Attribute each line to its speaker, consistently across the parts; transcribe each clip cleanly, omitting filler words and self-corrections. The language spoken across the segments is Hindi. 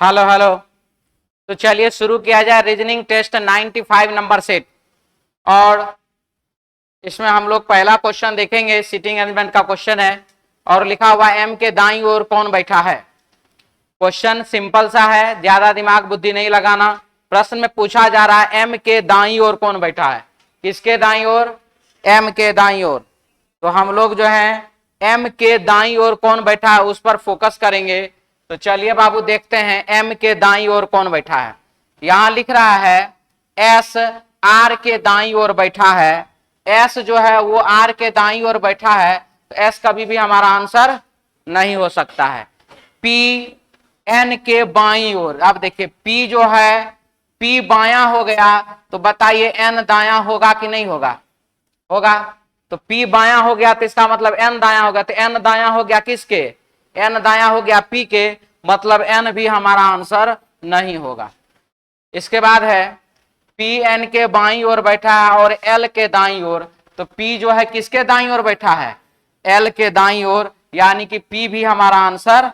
Speaker 1: Hello hello. तो चलिए शुरू किया जाए रीजनिंग टेस्ट 95 नंबर सेट। और इसमें हम लोग पहला क्वेश्चन देखेंगे, सीटिंग अरेंजमेंट का क्वेश्चन है और लिखा हुआ एम के दाईं ओर कौन बैठा है। क्वेश्चन सिंपल सा है, ज्यादा दिमाग बुद्धि नहीं लगाना। प्रश्न में पूछा जा रहा है एम के दाईं ओर कौन बैठा है। किसके दाईं ओर? एम के दाईं ओर। तो हम लोग जो है एम के दाईं ओर कौन बैठा है उस पर फोकस करेंगे। तो चलिए बाबू देखते हैं एम के दाईं ओर कौन बैठा है। यहां लिख रहा है एस आर के दाईं ओर बैठा है। एस जो है वो आर के दाईं ओर बैठा है, तो एस कभी भी हमारा आंसर नहीं हो सकता है। पी एन के बाईं ओर, अब देखिए पी जो है पी बायां हो गया, तो बताइए एन दायां होगा कि नहीं होगा? होगा। तो P बायां हो गया तो इसका मतलब N दायां हो गया, तो N दायां हो गया किसके? N दायां हो गया P के, मतलब N भी हमारा आंसर नहीं होगा। इसके बाद है P N के बाईं ओर बैठा है और L के दाईं ओर। तो P जो है किसके दाईं ओर बैठा है? L के दाईं ओर, यानी कि P भी हमारा आंसर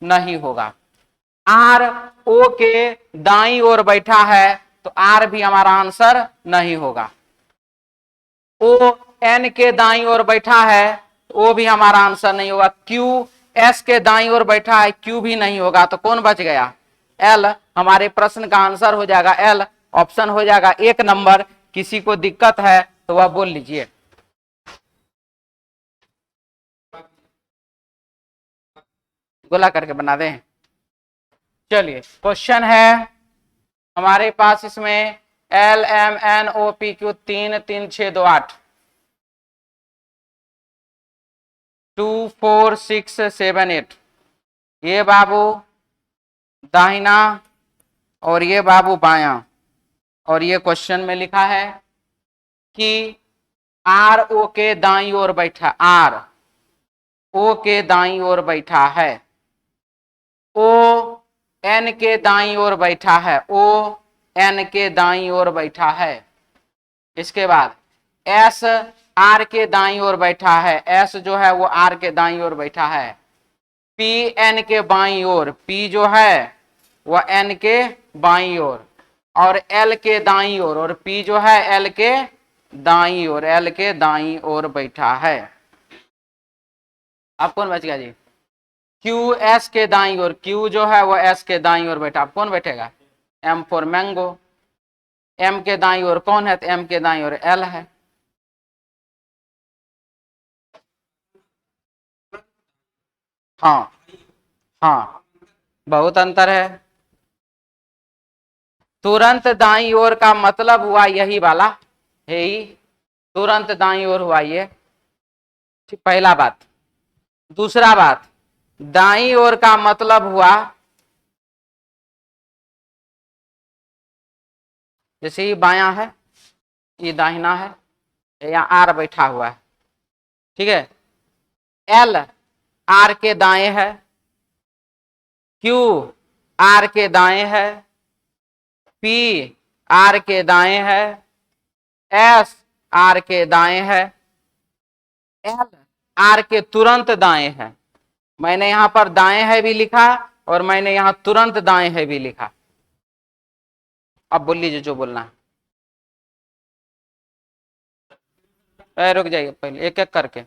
Speaker 1: नहीं होगा। R O के दाईं ओर बैठा है, तो R भी हमारा आंसर नहीं होगा। ओ एन के दाईं ओर बैठा है, वो भी हमारा आंसर नहीं होगा। क्यू एस के दाईं ओर बैठा है, क्यू भी नहीं होगा। तो कौन बच गया? एल हमारे प्रश्न का आंसर हो जाएगा। एल ऑप्शन हो जाएगा 1 नंबर। किसी को दिक्कत है तो वह बोल लीजिए। गोला करके बना दें। चलिए क्वेश्चन है हमारे पास, इसमें L M N O P Q 3 3 6 2 8 2 4 6 7 8। ये बाबू दाहिना और ये बाबू बायां। और ये क्वेश्चन में लिखा है कि आर ओ के दाईं ओर बैठा, आर ओ के दाईं ओर बैठा है, ओ एन के दाईं ओर बैठा है, ओ एन के दाईं ओर बैठा है। इसके बाद एस आर के दाईं ओर बैठा है, एस जो है वो आर के दाईं ओर बैठा है। पी एन के बाईं ओर, पी जो है वह एन के बाईं ओर और एल के दाईं ओर, और पी जो है एल के दाईं ओर, एल के दाईं ओर बैठा है। अब कौन बच गया जी? क्यू एस के दाईं ओर, क्यू जो है वह एस के दाईं ओर बैठा। अब कौन बैठेगा? M for mango. एम के दाईं ओर कौन है? तो एम के दाईं ओर एल है। हाँ हाँ, बहुत अंतर है। तुरंत दाईं ओर का मतलब हुआ यही वाला है ही, तुरंत दाईं ओर हुआ ये। ठीक, पहला बात। दूसरा बात, दाईं ओर का मतलब हुआ जैसे ये बायां है, ये दाहिना है, या आर बैठा हुआ है। ठीक है, एल आर के दाएं है, क्यू आर के दाएं है, पी आर के दाएं है, एस आर के दाएं है, एल आर के तुरंत दाएं है। मैंने यहां पर दाएं है भी लिखा और मैंने यहां तुरंत दाएं है भी लिखा। अब बोल लीजिए जो बोलना है। रुक जाइए, पहले एक एक करके।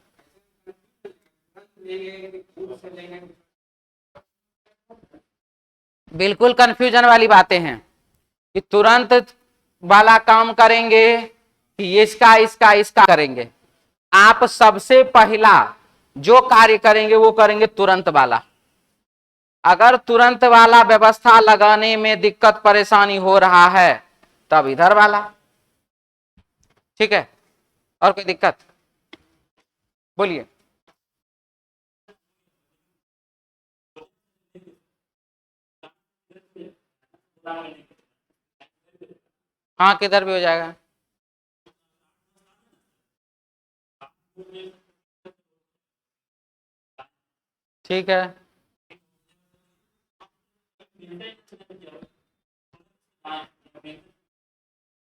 Speaker 1: बिल्कुल कंफ्यूजन वाली बातें हैं कि तुरंत वाला काम करेंगे कि इसका इसका इसका करेंगे। आप सबसे पहला जो कार्य करेंगे वो करेंगे तुरंत वाला। अगर तुरंत वाला व्यवस्था लगाने में दिक्कत परेशानी हो रहा है तब इधर वाला। ठीक है, और कोई दिक्कत? बोलिए। हाँ, किधर भी हो जाएगा। ठीक है,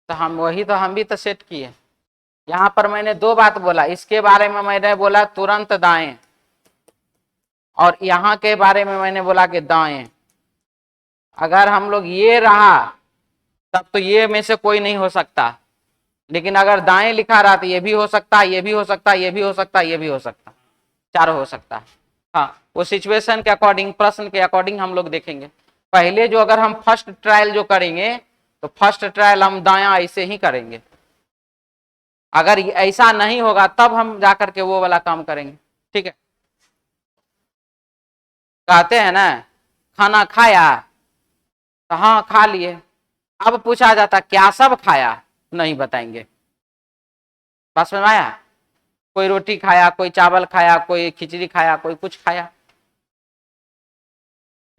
Speaker 1: तो हम भी तो सेट किए। यहां पर मैंने दो बात बोला, इसके बारे में मैंने बोला तुरंत दाएं, और यहां के बारे में मैंने बोला कि दाएं। अगर हम लोग ये रहा तब तो ये में से कोई नहीं हो सकता, लेकिन अगर दाएं लिखा रहा तो ये भी हो सकता है, ये भी हो सकता है, ये भी हो सकता है, ये भी हो सकता है, चारों हो सकता है। हाँ, वो सिचुएशन के अकॉर्डिंग, प्रश्न के अकॉर्डिंग हम लोग देखेंगे। पहले जो अगर हम फर्स्ट ट्रायल जो करेंगे तो फर्स्ट ट्रायल हम दाया ऐसे ही करेंगे। अगर ऐसा नहीं होगा तब हम जाकर के वो वाला काम करेंगे। ठीक है, कहते हैं ना खाना खाया तो हाँ खा लिए, अब पूछा जाता क्या सब खाया, नहीं बताएंगे। बस में आया, कोई रोटी खाया, कोई चावल खाया, कोई खिचड़ी खाया, कोई कुछ खाया,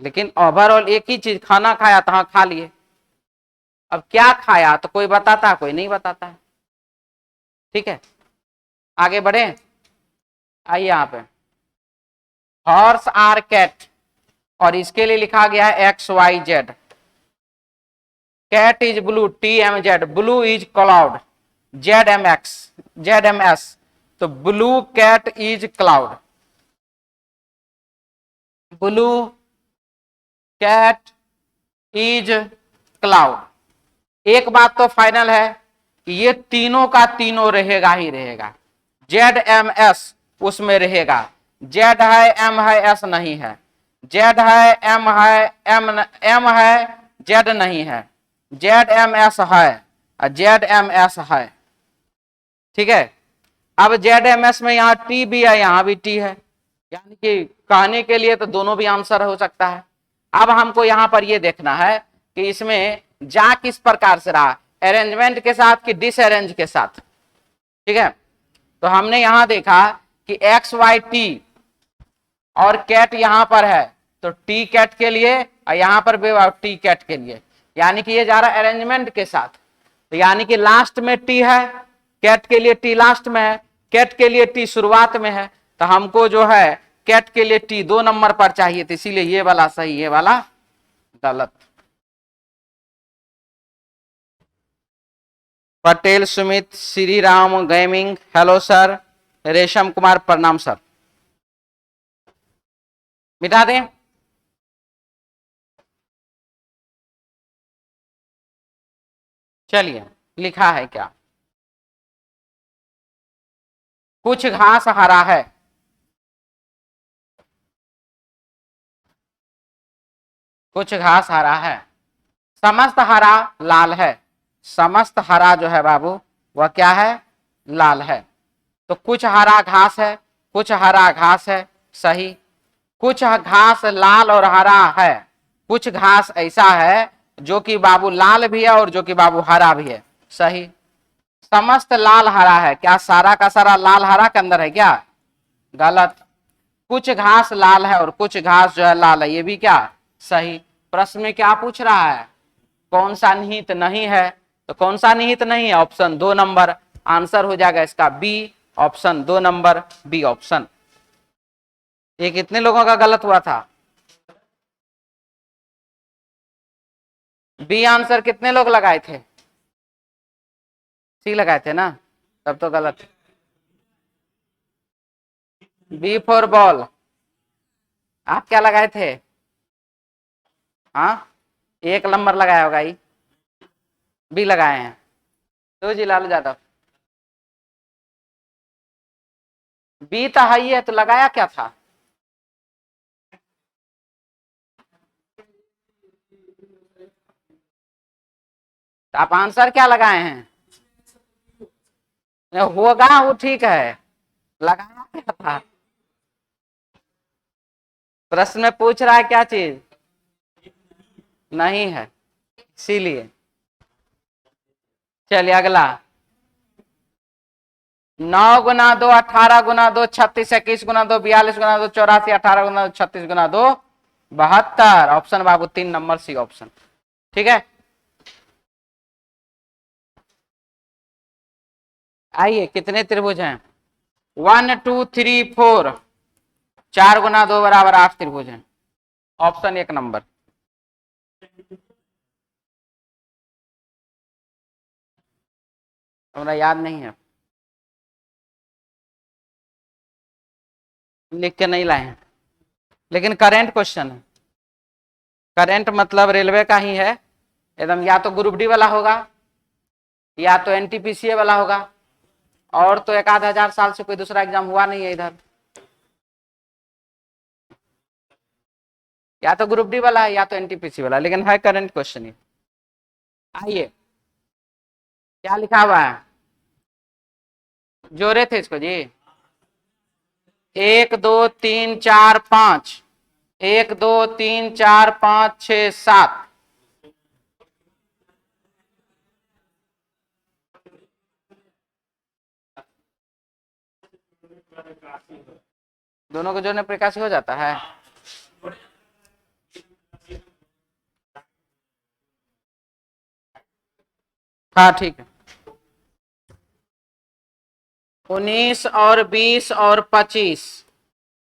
Speaker 1: लेकिन ओवरऑल एक ही चीज खाना खाया तो हाँ खा लिए। अब क्या खाया तो कोई बताता है, कोई नहीं बताता है। ठीक है, आगे बढ़े, आइए यहाँ पे हॉर्स आर कैट, और इसके लिए लिखा गया है X Y Z. Cat is blue, T M Z, blue is cloud, Z M X, Z M S, तो blue cat is cloud, blue cat is cloud. एक बात तो फाइनल है कि ये तीनों का तीनों रहेगा ही रहेगा। जेड एम एस उसमें रहेगा, जेड है एम है एस नहीं है, जेड है एम है एम है जेड नहीं है, जेड एम एस है और जेड एम एस है। ठीक है, अब जेड एम एस में यहाँ टी भी है, यहाँ भी टी है, यानी कि कहने के लिए तो दोनों भी आंसर हो सकता है। अब हमको यहाँ पर ये देखना है कि इसमें जा किस प्रकार से रहा, अरेंजमेंट के साथ कि डिसअरेंज के साथ। ठीक है, तो हमने यहां देखा कि एक्स वाई टी और कैट यहां पर है, तो टी कैट के लिए और यहां पर भी टी कैट के लिए, यानी कि ये जा रहा है अरेंजमेंट के साथ। तो यानी कि लास्ट में टी है, कैट के लिए टी लास्ट में है, कैट के लिए टी शुरुआत में है, तो हमको जो है कैट के लिए टी 2 नंबर पर चाहिए, तो इसीलिए ये वाला सही, ये वाला गलत। Patel Sumit, Shri Ram gaming, hello sir, रेशम कुमार प्रणाम सर, मिटा दें। चलिए, लिखा है क्या, कुछ घास हरा है, कुछ घास हरा है, समस्त हरा लाल है, समस्त हरा जो है बाबू वह क्या है, लाल है। तो कुछ हरा घास है, कुछ हरा घास है, सही। कुछ घास लाल और हरा है, कुछ घास ऐसा है जो कि बाबू लाल भी है और जो कि बाबू हरा भी है, सही। समस्त लाल हरा है, क्या सारा का सारा लाल हरा के अंदर है क्या, गलत। कुछ घास लाल है और कुछ घास जो है लाल है, ये भी क्या, सही। प्रश्न में क्या पूछ रहा है, कौन सा निहित नहीं है, तो कौन सा निहित नहीं है, ऑप्शन 2 नंबर, आंसर हो जाएगा इसका B, option 2 number B option. ये कितने लोगों का गलत हुआ था, बी आंसर कितने लोग लगाए थे, सी लगाए थे ना, तब तो गलत। बी फॉर बॉल, आप क्या लगाए थे, हाँ 1 नंबर लगाया होगा, ही बी लगाए हैं। तो जी लालू यादव, बी तो है ही है, तो लगाया क्या था, तो आप आंसर क्या लगाए हैं, होगा वो ठीक है, लगाया क्या था, प्रश्न में पूछ रहा है क्या चीज नहीं है, इसीलिए। चलिए अगला, 9 × 2 18 × 2 36 21 × 2 42 × 2 84 18 × 2 36 × 2 72, ऑप्शन बाबू 3 नंबर सी ऑप्शन। ठीक है, आइए कितने त्रिभुज हैं, 1 2 3 4, 4 × 2 बराबर 8 त्रिभुज हैं, ऑप्शन 1 नंबर। हमारा याद नहीं है, लिख के नहीं लाए हैं, लेकिन करेंट क्वेश्चन है। करंट मतलब रेलवे का ही है एकदम, या तो ग्रुप डी वाला होगा या तो एनटीपीसी वाला होगा, और तो 1000 साल से कोई दूसरा एग्जाम हुआ नहीं है इधर, या तो ग्रुप डी वाला है या तो एनटीपीसी वाला, लेकिन है करंट क्वेश्चन ये। आइए क्या लिखा हुआ है, जोड़े थे इसको जी, 1 2 3 4 5, 1 2 3 4 5 6 7, दोनों को जोड़ने पर इक्यासी हो जाता है। हाँ ठीक है, 19 और 20 और 25,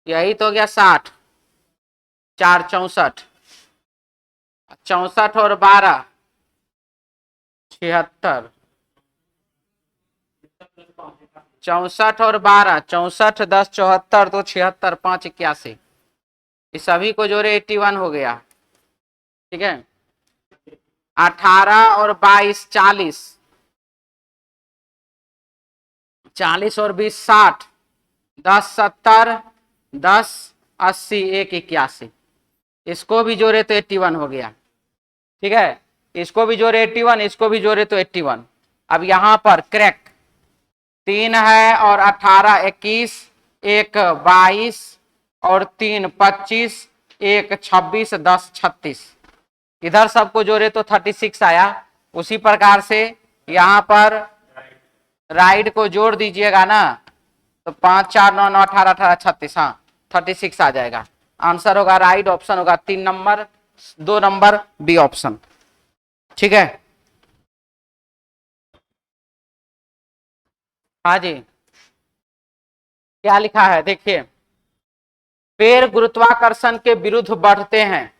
Speaker 1: यही तो हो गया 60, 4 64, 64 और 12 76, 64 और 12 64 10 74 तो 76 5 81, इस सभी को जोड़े 81 हो गया। ठीक है, 18 और 22 40, 40 और 20 60, 10 70 10 80 1 81, इसको भी जोड़े तो 81 हो गया। ठीक है, इसको भी जोड़े 81, इसको भी जोड़े तो 81। अब यहां पर क्रैक 3 है और 18 21, 1 22 और 3 25, 1 26 10 36, इधर सबको जोड़े तो 36 आया। उसी प्रकार से यहां पर राइट को जोड़ दीजिएगा ना, तो 5 4 9 9 18 18 36, हाँ 36 आ जाएगा। आंसर होगा राइट ऑप्शन होगा 3 नंबर, 2 नंबर बी ऑप्शन। ठीक है, हाँ जी क्या लिखा है देखिए, पैर गुरुत्वाकर्षण के विरुद्ध बढ़ते हैं,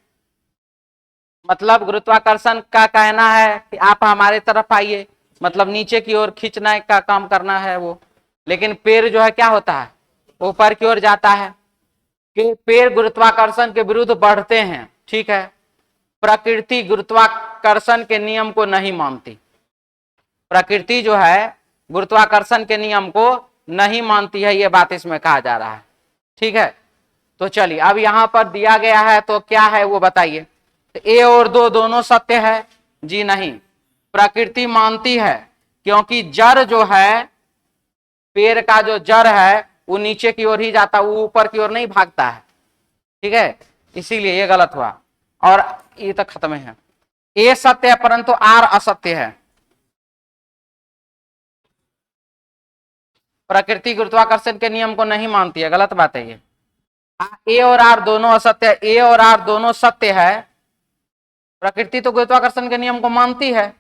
Speaker 1: मतलब गुरुत्वाकर्षण का कहना है कि आप हमारे तरफ आइए, मतलब नीचे की ओर खींचना का काम करना है वो, लेकिन पैर जो है क्या होता है, ऊपर की ओर जाता है, कि पैर गुरुत्वाकर्षण के विरुद्ध बढ़ते हैं। ठीक है, प्रकृति गुरुत्वाकर्षण के नियम को नहीं मानती, प्रकृति जो है गुरुत्वाकर्षण के नियम को नहीं मानती है, ये बात इसमें कहा जा रहा है। ठीक है, तो चलिए अब यहां पर दिया गया है तो क्या है वो बताइए। ए और दो दोनों सत्य है जी, नहीं, प्रकृति मानती है, क्योंकि जड़ जो है, पेड़ का जो जड़ है वो नीचे की ओर ही जाता, वो ऊपर की ओर नहीं भागता है। ठीक है, इसीलिए ये गलत हुआ, और ये तो खत्म है। ए सत्य है परंतु आर असत्य है, प्रकृति गुरुत्वाकर्षण के नियम को नहीं मानती है, गलत बात है ये। ए और आर दोनों असत्य है, ए और आर दोनों सत्य है, प्रकृति तो गुरुत्वाकर्षण के नियम को मानती है।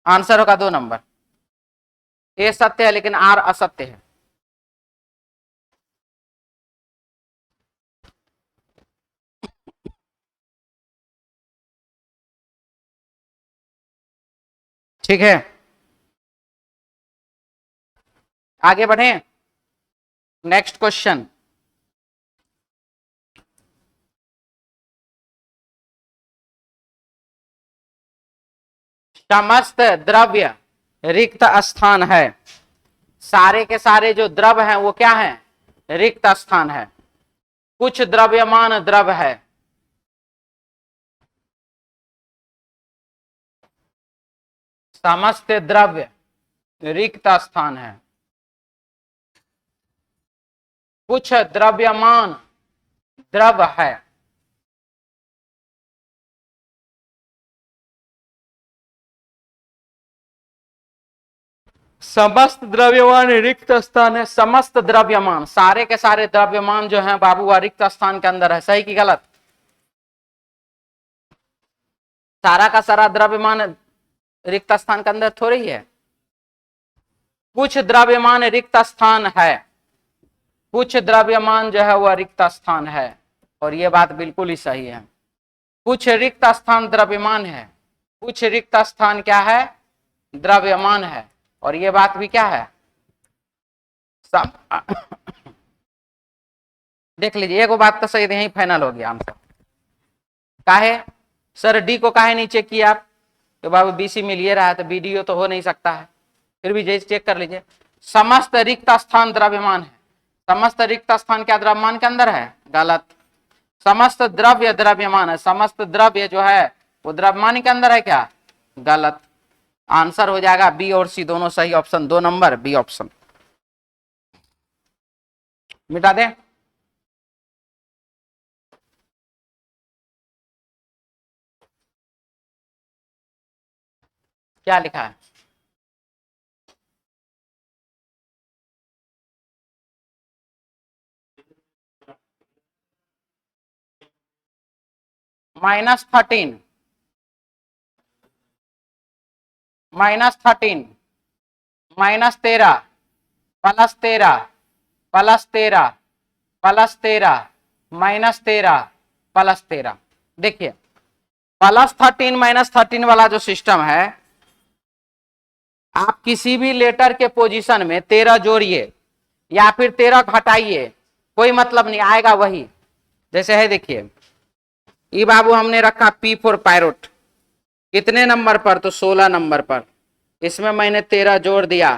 Speaker 1: आंसर होगा 2 नंबर, ए सत्य है लेकिन आर असत्य है। ठीक है, आगे बढ़े, नेक्स्ट क्वेश्चन। समस्त द्रव्य रिक्त स्थान है, सारे के सारे जो द्रव हैं वो क्या है, रिक्त स्थान है, कुछ द्रव्यमान द्रव है, समस्त द्रव्य रिक्त स्थान है, कुछ द्रव्यमान द्रव है। समस्त द्रव्यमान रिक्त स्थान है, समस्त द्रव्यमान सारे के सारे द्रव्यमान जो हैं बाबू वह रिक्त स्थान के अंदर है, सही की गलत, सारा का सारा द्रव्यमान रिक्त स्थान के अंदर थोड़ी है, कुछ द्रव्यमान रिक्त स्थान है, कुछ द्रव्यमान जो है वह रिक्त स्थान है, और यह बात बिल्कुल ही सही है। कुछ रिक्त स्थान द्रव्यमान है, कुछ रिक्त स्थान क्या है, द्रव्यमान है, और यह बात भी क्या है, देख लीजिए, एक बात तो सही, यही फाइनल हो गया आंसर। काहे सर डी को काहे नहीं चेक किया आप? तो बाबू बीसी मिल ये रहा है तो बीडीओ तो हो नहीं सकता है, फिर भी जैसे चेक कर लीजिए। समस्त रिक्त स्थान द्रव्यमान है, समस्त रिक्त स्थान क्या द्रव्यमान के अंदर है? गलत। समस्त द्रव्य द्रव्यमान है, समस्त द्रव्य जो है वो द्रव्यमान के अंदर है क्या? गलत। आंसर हो जाएगा बी और सी दोनों सही ऑप्शन, 2 नंबर बी ऑप्शन। मिटा दें? क्या लिखा है? -13 -13 -13 +13 +13 +13 -13 +13। देखिए +13 -13 वाला जो सिस्टम है, आप किसी भी लेटर के पोजीशन में 13 जोड़िए या फिर 13 घटाइए, कोई मतलब नहीं आएगा वही। जैसे है देखिए ई बाबू हमने रखा P फॉर पैरोट, कितने नंबर पर? तो 16 नंबर पर। इसमें मैंने 13 जोड़ दिया,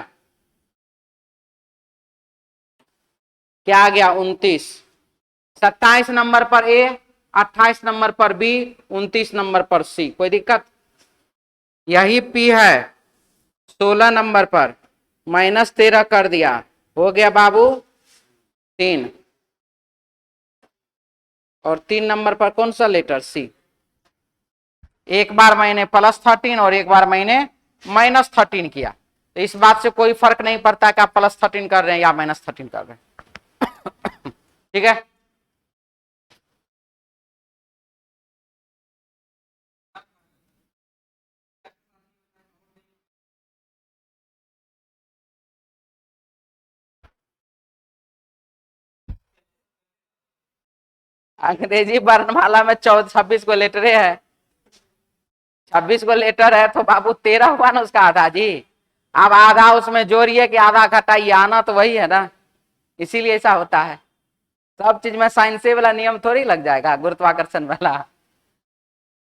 Speaker 1: क्या आ गया? 29। 27 नंबर पर ए, 28 नंबर पर बी, 29 नंबर पर सी। कोई दिक्कत? यही पी है 16 नंबर पर, -13 कर दिया, हो गया बाबू 3। और 3 नंबर पर कौन सा लेटर? सी। एक बार मैंने +13 और एक बार मैंने -13 किया, तो इस बात से कोई फर्क नहीं पड़ता कि आप +13 कर रहे हैं या -13 कर रहे हैं। ठीक है? अंग्रेजी वर्णमाला में 26 को लेटर है, 26 को लेटर है तो बाबू 13 हुआ ना उसका आधा जी। अब आधा उसमें जोड़िए कि आधा घटाइए, आना तो वही है ना, इसीलिए ऐसा होता है। सब चीज में साइंस वाला नियम थोड़ी लग जाएगा, गुरुत्वाकर्षण वाला।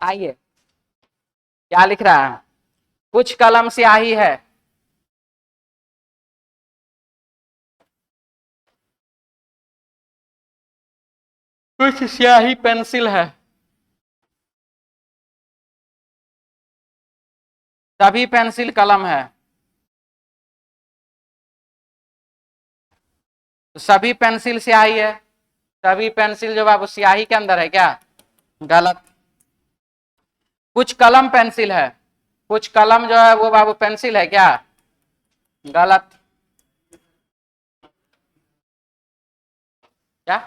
Speaker 1: आइए क्या लिख रहा है? कुछ कलम स्याही है, कुछ स्याही पेंसिल है, सभी पेंसिल कलम है। तो सभी पेंसिल स्याही है, सभी पेंसिल जो बाबू स्याही के अंदर है क्या? गलत। कुछ कलम पेंसिल है, कुछ कलम जो है वो बाबू पेंसिल है क्या? गलत। क्या?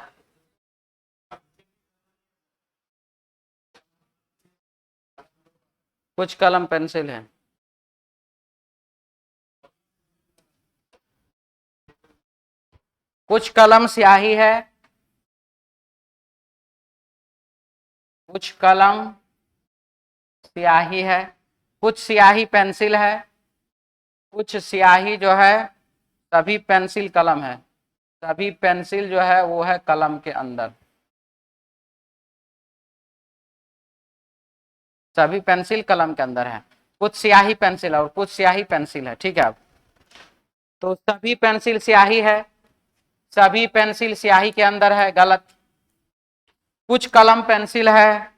Speaker 1: कुछ कलम पेंसिल है, कुछ कलम स्याही है, कुछ कलम स्याही है, कुछ स्याही पेंसिल है, कुछ स्याही जो है, सभी पेंसिल कलम है, सभी पेंसिल जो है वो है कलम के अंदर, सभी पेंसिल कलम के अंदर है। कुछ स्याही पेंसिल और कुछ स्याही पेंसिल है, ठीक है। अब तो सभी पेंसिल स्याही है, सभी पेंसिल स्याही के अंदर है, गलत। कुछ कलम पेंसिल है,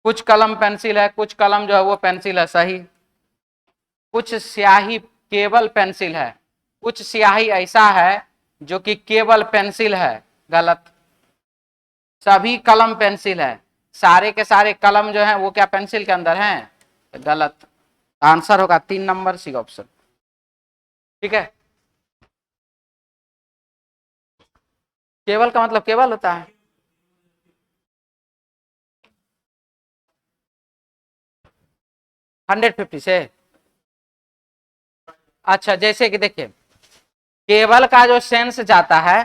Speaker 1: कुछ कलम पेंसिल है, कुछ कलम जो है वो पेंसिल है, सही। कुछ स्याही केवल पेंसिल है, कुछ स्याही ऐसा है जो कि केवल पेंसिल है, गलत। सभी कलम पेंसिल है, सारे के सारे कलम जो है वो क्या पेंसिल के अंदर हैं? गलत। आंसर होगा 3 नंबर सी ऑप्शन, ठीक है। केवल का मतलब केवल होता है, 150 से। अच्छा जैसे कि देखिए केवल का जो सेंस जाता है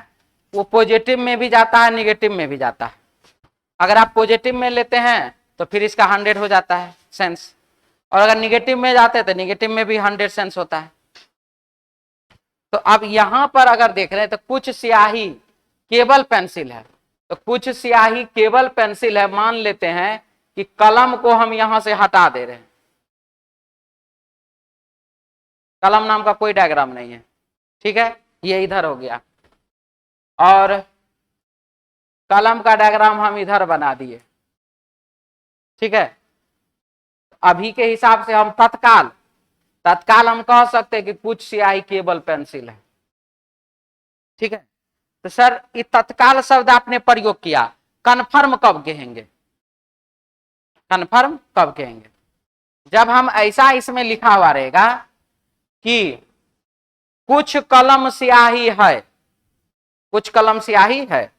Speaker 1: वो पॉजिटिव में भी जाता है, निगेटिव में भी जाता है। अगर आप पॉजिटिव में लेते हैं तो फिर इसका 100 हो जाता है सेंस, और अगर निगेटिव में जाते हैं तो निगेटिव में भी 100 सेंस होता है। तो अब यहां पर अगर देख रहे हैं तो कुछ स्याही केवल पेंसिल है, तो कुछ स्याही केवल पेंसिल है, मान लेते हैं कि कलम को हम यहां से हटा दे रहे हैं, कलम नाम का कोई डायग्राम नहीं है, ठीक है, ये इधर हो गया, और कलम का डायग्राम हम इधर बना दिए, ठीक है। अभी के हिसाब से हम तत्काल हम कह सकते हैं कि कुछ स्याही केवल पेंसिल है, ठीक है। तो सर ये तत्काल शब्द आपने प्रयोग किया, कन्फर्म कब कहेंगे? कन्फर्म कब कहेंगे? जब हम ऐसा इसमें लिखा हुआ रहेगा कि कुछ कलम स्याही है, कुछ कलम स्याही है,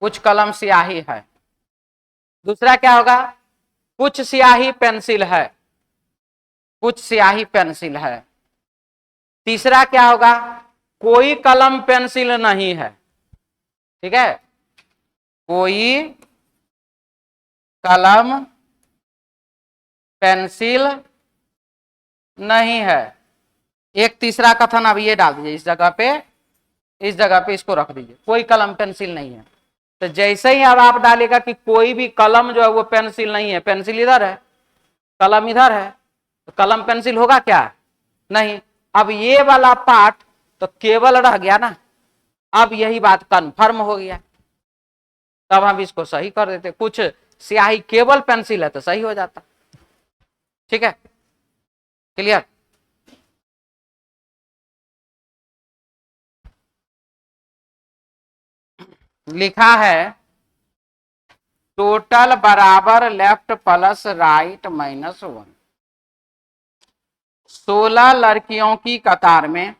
Speaker 1: कुछ कलम स्याही है। दूसरा क्या होगा? कुछ स्याही पेंसिल है, कुछ स्याही पेंसिल है। तीसरा क्या होगा? कोई कलम पेंसिल नहीं है, ठीक है, कोई कलम पेंसिल नहीं है। एक तीसरा कथन अब ये डाल दीजिए इस जगह पे इसको रख दीजिए, कोई कलम पेंसिल नहीं है। तो जैसे ही अब आप डालेगा कि कोई भी कलम जो है वो पेंसिल नहीं है, पेंसिल इधर है, कलम इधर है, तो कलम पेंसिल होगा क्या? नहीं। अब ये वाला पार्ट तो केवल रह गया ना, अब यही बात कन्फर्म हो गया, तब हम इसको सही कर देते। कुछ स्याही केवल पेंसिल है तो सही हो जाता, ठीक है, क्लियर। लिखा है टोटल बराबर लेफ्ट प्लस राइट -1। 16 लड़कियों की कतार में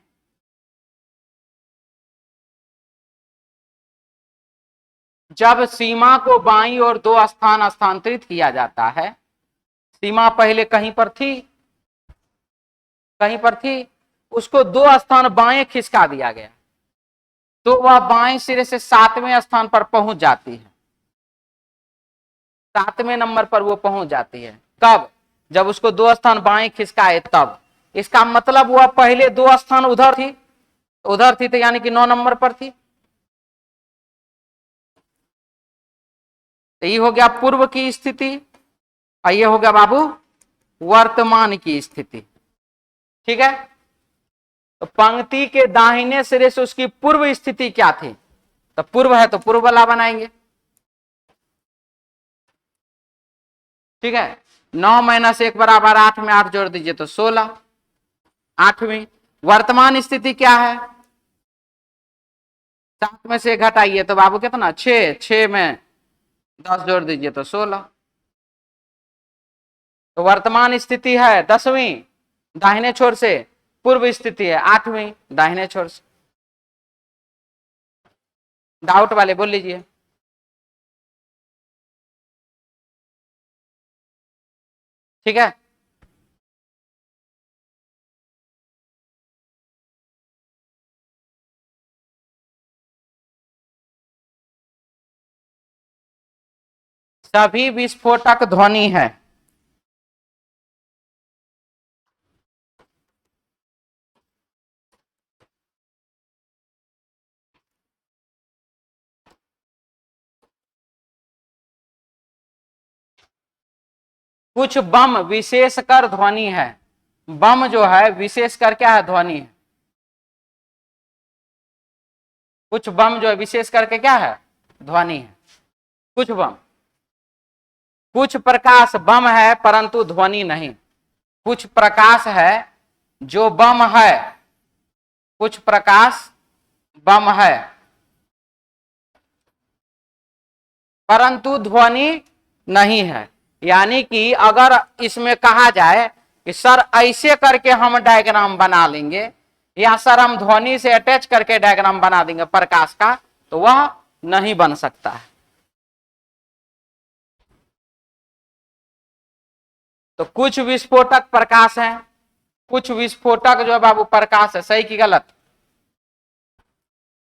Speaker 1: जब सीमा को बाईं ओर 2 स्थान स्थानांतरित किया जाता है, सीमा पहले कहीं पर थी, कहीं पर थी, उसको 2 स्थान बाएं खिसका दिया गया, तो वह बाएं सिरे से 7वें स्थान पर पहुंच जाती है, 7वें नंबर पर वो पहुंच जाती है। कब? जब उसको 2 स्थान बाएं खिसकाए तब। इसका मतलब वह पहले 2 स्थान उधर थी तो यानी कि 9 नंबर पर थी। तो ये हो गया पूर्व की स्थिति, और ये हो गया बाबू वर्तमान की स्थिति, ठीक है। तो पंक्ति के दाहिने सिरे से उसकी पूर्व स्थिति क्या थी? तो पूर्व है तो पूर्व वाला बनाएंगे, ठीक है। 9 - 1 बराबर 8 में 8 जोड़ दीजिए तो 16, 8वीं। वर्तमान स्थिति क्या है? 7 में से घटाइए तो बाबू कितना? 6, 6 में 10 जोड़ दीजिए तो 16। तो वर्तमान स्थिति है 10वीं दाहिने छोर से, पूर्व स्थिति है 8वीं दाहिने छोर से। डाउट वाले बोल लीजिए। ठीक है, सभी विस्फोटक ध्वनि है। कुछ बम विशेषकर ध्वनि है। बम जो है विशेषकर क्या है? ध्वनि है। कुछ बम जो है विशेष करके क्या है? ध्वनि है। कुछ बम, कुछ प्रकाश बम है परंतु ध्वनि नहीं। कुछ प्रकाश है जो बम है, कुछ प्रकाश बम है परंतु ध्वनि नहीं है। यानी कि अगर इसमें कहा जाए कि सर ऐसे करके हम डायग्राम बना लेंगे, या सर हम ध्वनि से अटैच करके डायग्राम बना देंगे प्रकाश का, तो वह नहीं बन सकता है। तो कुछ विस्फोटक प्रकाश है, कुछ विस्फोटक जो है बाबू प्रकाश है, सही कि गलत?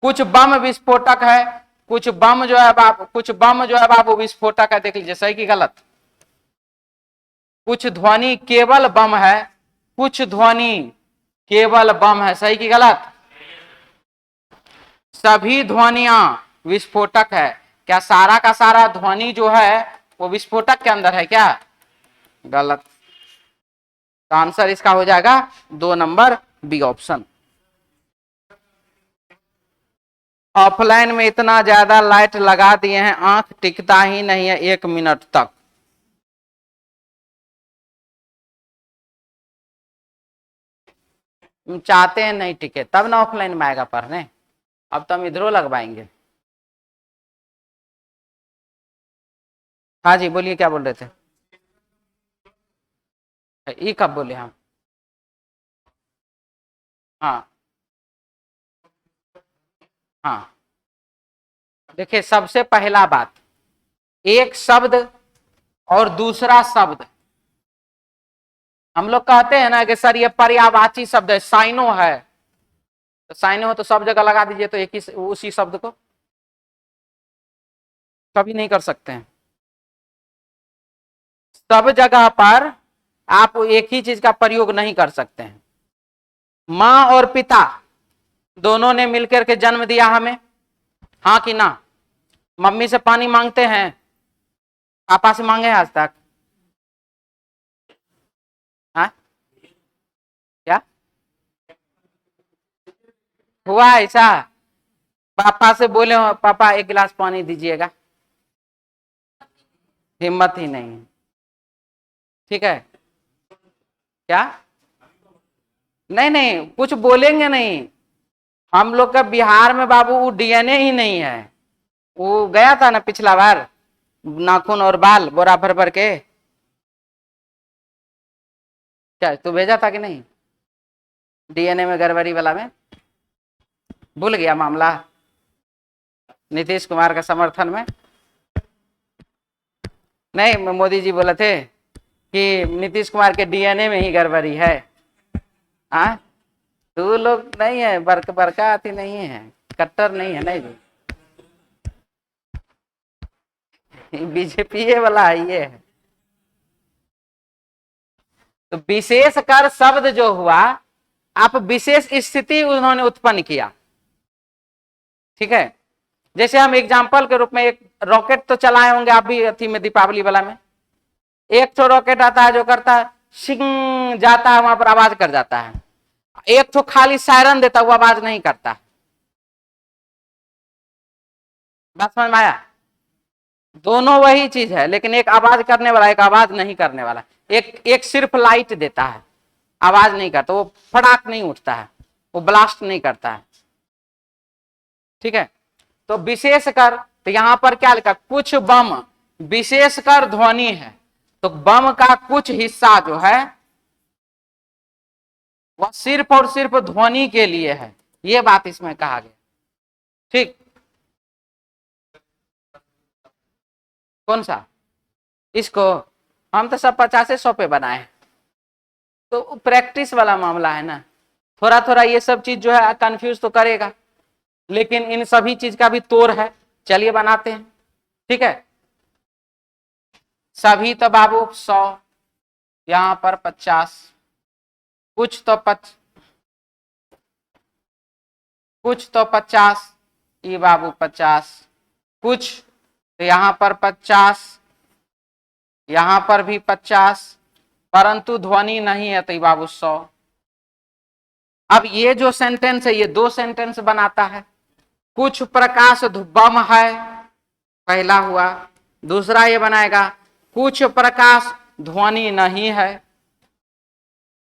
Speaker 1: कुछ बम विस्फोटक है, कुछ बम जो है बाबू विस्फोटक है, देख लीजिए सही कि गलत? कुछ ध्वनि केवल बम है, कुछ ध्वनि केवल बम है, सही कि गलत? सभी ध्वनियां विस्फोटक है। क्या सारा का सारा ध्वनि जो है वो विस्फोटक के अंदर है क्या? गलत। तो आंसर इसका हो जाएगा 2 नंबर बी ऑप्शन। ऑफलाइन में इतना ज्यादा लाइट लगा दिए हैं, आंख टिकता ही नहीं है 1 मिनट तक। चाहते हैं नहीं टिके तब ना ऑफलाइन में आएगा पढ़ने। अब तो हम इधरों लगवाएंगे। हाँ जी बोलिए, क्या बोल रहे थे? ई कब बोले हम? हाँ हाँ, देखिए सबसे पहला बात, एक शब्द और दूसरा शब्द, हम लोग कहते हैं ना कि सर ये पर्यायवाची शब्द है, साइनो है, तो साइनो तो सब जगह लगा दीजिए, तो एक ही उसी शब्द को कभी नहीं कर सकते हैं। सब जगह पर आप एक ही चीज का प्रयोग नहीं कर सकते हैं। माँ और पिता दोनों ने मिलकर के जन्म दिया हमें, हाँ कि ना? मम्मी से पानी मांगते हैं, पापा से मांगे आज तक? हाँ क्या हुआ ऐसा? पापा से बोले हो पापा 1 गिलास पानी दीजिएगा, हिम्मत ही नहीं है। ठीक है क्या? नहीं नहीं, कुछ बोलेंगे नहीं। हम लोग का बिहार में बाबू वो डीएनए ही नहीं है। वो गया था ना पिछला बार, नाखून और बाल बोरा भर भर के, क्या तू भेजा था कि नहीं? डीएनए में गड़बड़ी वाला में भूल गया मामला, नीतीश कुमार का समर्थन में। नहीं, मोदी जी बोले थे कि नीतीश कुमार के डीएनए में ही गड़बड़ी है। हाँ, तू लोग नहीं है, बरका आती नहीं है, कट्टर नहीं है, नहीं जी, बीजेपी वाला है ये है। तो विशेष कर शब्द जो हुआ, आप विशेष स्थिति उन्होंने उत्पन्न किया। ठीक है, जैसे हम एग्जाम्पल के रूप में एक रॉकेट तो चलाए होंगे आप भी अथी में, दीपावली वाला में एक तो रॉकेट आता है जो करता है सिंग जाता है, वहां पर आवाज कर जाता है। एक तो खाली सायरन देता हुआ आवाज नहीं करता। बात समझ में आया? दोनों वही चीज है, लेकिन एक आवाज करने वाला, एक आवाज नहीं करने वाला। एक सिर्फ लाइट देता है, आवाज नहीं करता, वो फटाक नहीं उठता है, वो ब्लास्ट नहीं करता है। ठीक है, तो विशेष कर, तो यहां पर क्या लिखा? कुछ बम विशेष कर ध्वनि है, तो बम का कुछ हिस्सा जो है वह सिर्फ और सिर्फ ध्वनि के लिए है, ये बात इसमें कहा गया। ठीक, कौन सा? इसको हम तो सब 50-100 पे बनाए, तो प्रैक्टिस वाला मामला है ना, थोड़ा थोड़ा ये सब चीज जो है कंफ्यूज तो करेगा, लेकिन इन सभी चीज का भी तोड़ है। चलिए बनाते हैं। ठीक है, सभी तो बाबू 100, यहां पर 50, कुछ तो 50, ये बाबू 50, कुछ तो यहां पर 50, यहां पर भी 50, परंतु ध्वनि नहीं है, तो ये बाबू 100। अब ये जो सेंटेंस है ये 2 सेंटेंस बनाता है। कुछ प्रकाश बम है, पहला हुआ। दूसरा ये बनाएगा कुछ प्रकाश ध्वनि नहीं है।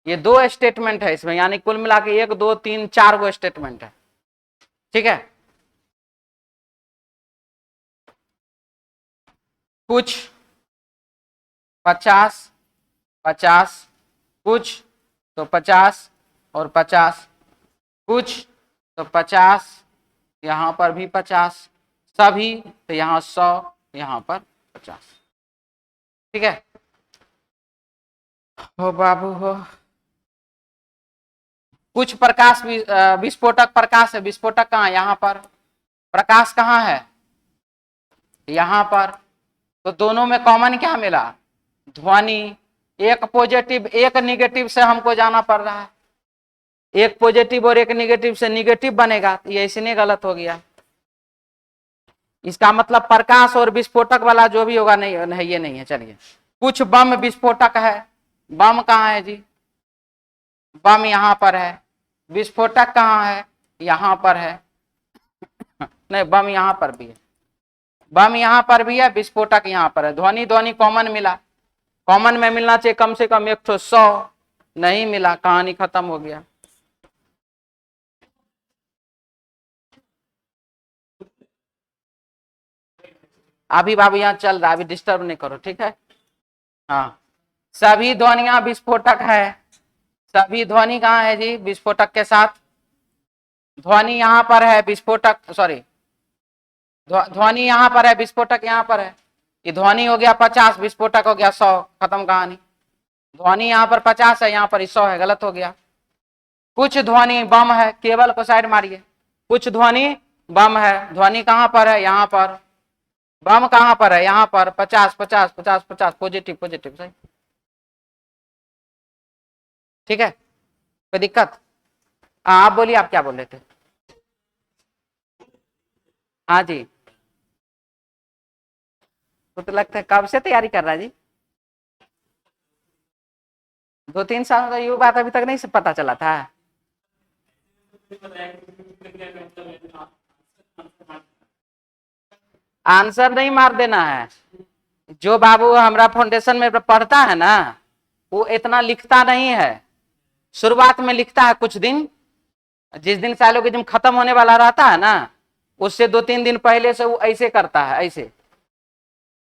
Speaker 1: ये 2 स्टेटमेंट है इसमें, यानी कुल मिला के 1 2 3 4 गो स्टेटमेंट है। ठीक है, कुछ 50 50, कुछ तो 50 और 50, कुछ तो 50, यहां पर भी 50, सभी तो यहां 100, यहां पर 50। ठीक है, हो बाबू हो। कुछ प्रकाश विस्फोटक प्रकाश है, विस्फोटक कहाँ? यहाँ पर। प्रकाश कहाँ है? यहाँ पर। तो दोनों में कॉमन क्या मिला? ध्वनि। एक पॉजिटिव एक निगेटिव से हमको जाना पड़ रहा है, एक पॉजिटिव और एक निगेटिव से निगेटिव बनेगा, तो ये इसने गलत हो गया। इसका मतलब प्रकाश और विस्फोटक वाला जो भी होगा नहीं, नहीं ये नहीं है। चलिए, कुछ बम विस्फोटक है। बम कहाँ है जी? बम यहाँ पर है। विस्फोटक कहाँ है? यहाँ पर है। नहीं, बम यहाँ पर भी है। बम यहाँ पर भी है, विस्फोटक यहाँ पर है। ध्वनि ध्वनि कॉमन मिला। कॉमन में मिलना चाहिए कम से कम 100। नहीं मिला, कहानी खत्म हो गया। अभी बाबू यहाँ चल रहा है, अभी डिस्टर्ब नहीं करो, ठीक है। हाँ, सभी ध्वनियां विस्फोटक है। सभी ध्वनि कहाँ है जी? विस्फोटक के साथ। ध्वनि यहाँ पर है, विस्फोटक सॉरी, ध्वनि यहाँ पर है, विस्फोटक यहाँ पर है। ये ध्वनि हो गया 50, विस्फोटक हो गया 100, खत्म कहानी। ध्वनि यहाँ पर 50 है, यहाँ पर 100 है, गलत हो गया। कुछ ध्वनि बम है, केबल को साइड मारिए। कुछ ध्वनि बम है। ध्वनि कहाँ पर है? यहाँ पर। बम कहाँ पर है? यहाँ पर। 50 50 50 50, पॉजिटिव पॉजिटिव, सही, ठीक है। कोई दिक्कत? हाँ, आप बोलिए, आप क्या बोल रहे थे? हाँ जी, तो लगता है कब से तैयारी कर रहा है जी? 2-3 साल का, ये बात अभी तक नहीं से पता चला था। आंसर नहीं मार देना है। जो बाबू हमारा फाउंडेशन में पढ़ता है ना, वो इतना लिखता नहीं है। शुरुआत में लिखता है कुछ दिन, जिस दिन साइलोगिज्म खत्म होने वाला रहता है ना, उससे 2-3 दिन पहले से वो ऐसे करता है, ऐसे।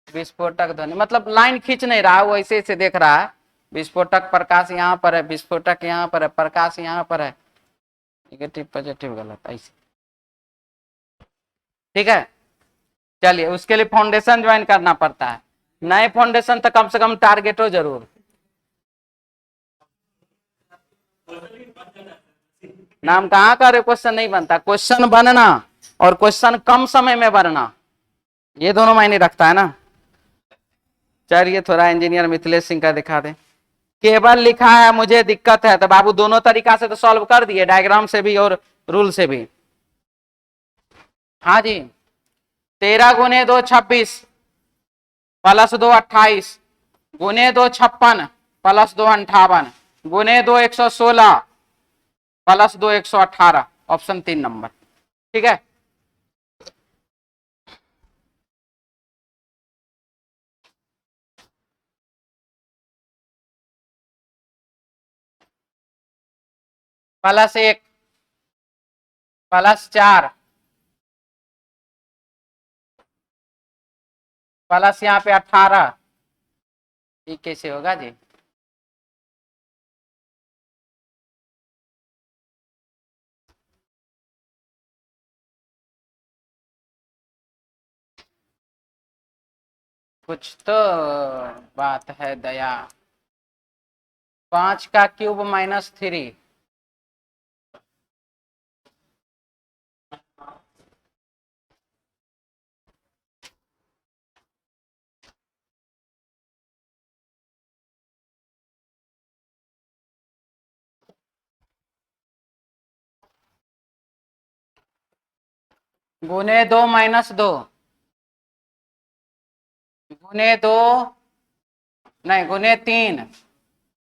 Speaker 1: विस्फोटक ध्वनि मतलब लाइन खींच नहीं रहा, वो ऐसे ऐसे देख रहा है। विस्फोटक प्रकाश यहाँ पर है, विस्फोटक यहाँ पर है, प्रकाश यहाँ पर है। नेगेटिव पॉजिटिव गलत, ऐसे, ठीक है। चलिए, उसके लिए फाउंडेशन ज्वाइन करना पड़ता है। नए फाउंडेशन तो कम से कम टारगेट हो जरूर। नाम कहाँ का क्वेश्चन नहीं बनता, क्वेश्चन बनना और क्वेश्चन कम समय में बनना, ये दोनों मायने रखता है ना। चलिए, थोड़ा इंजीनियर मिथिलेश सिंह का दिखा दें। केबल लिखा है, मुझे दिक्कत है, तो बाबू दोनों तरीका से तो सॉल्व कर दिए, डायग्राम से भी और रूल से भी। हाँ जी, 13 × 2 = 26, +2 = 28, ×2 = 56, +2 = 58, ×2 = 116, +2 = 118। ऑप्शन 3 नंबर, ठीक है। +1, +4, प्लस यहाँ पे 18। ये कैसे होगा जी? कुछ तो बात है दया। 5³ -3, ×2 - 2, ×2 नहीं, ×3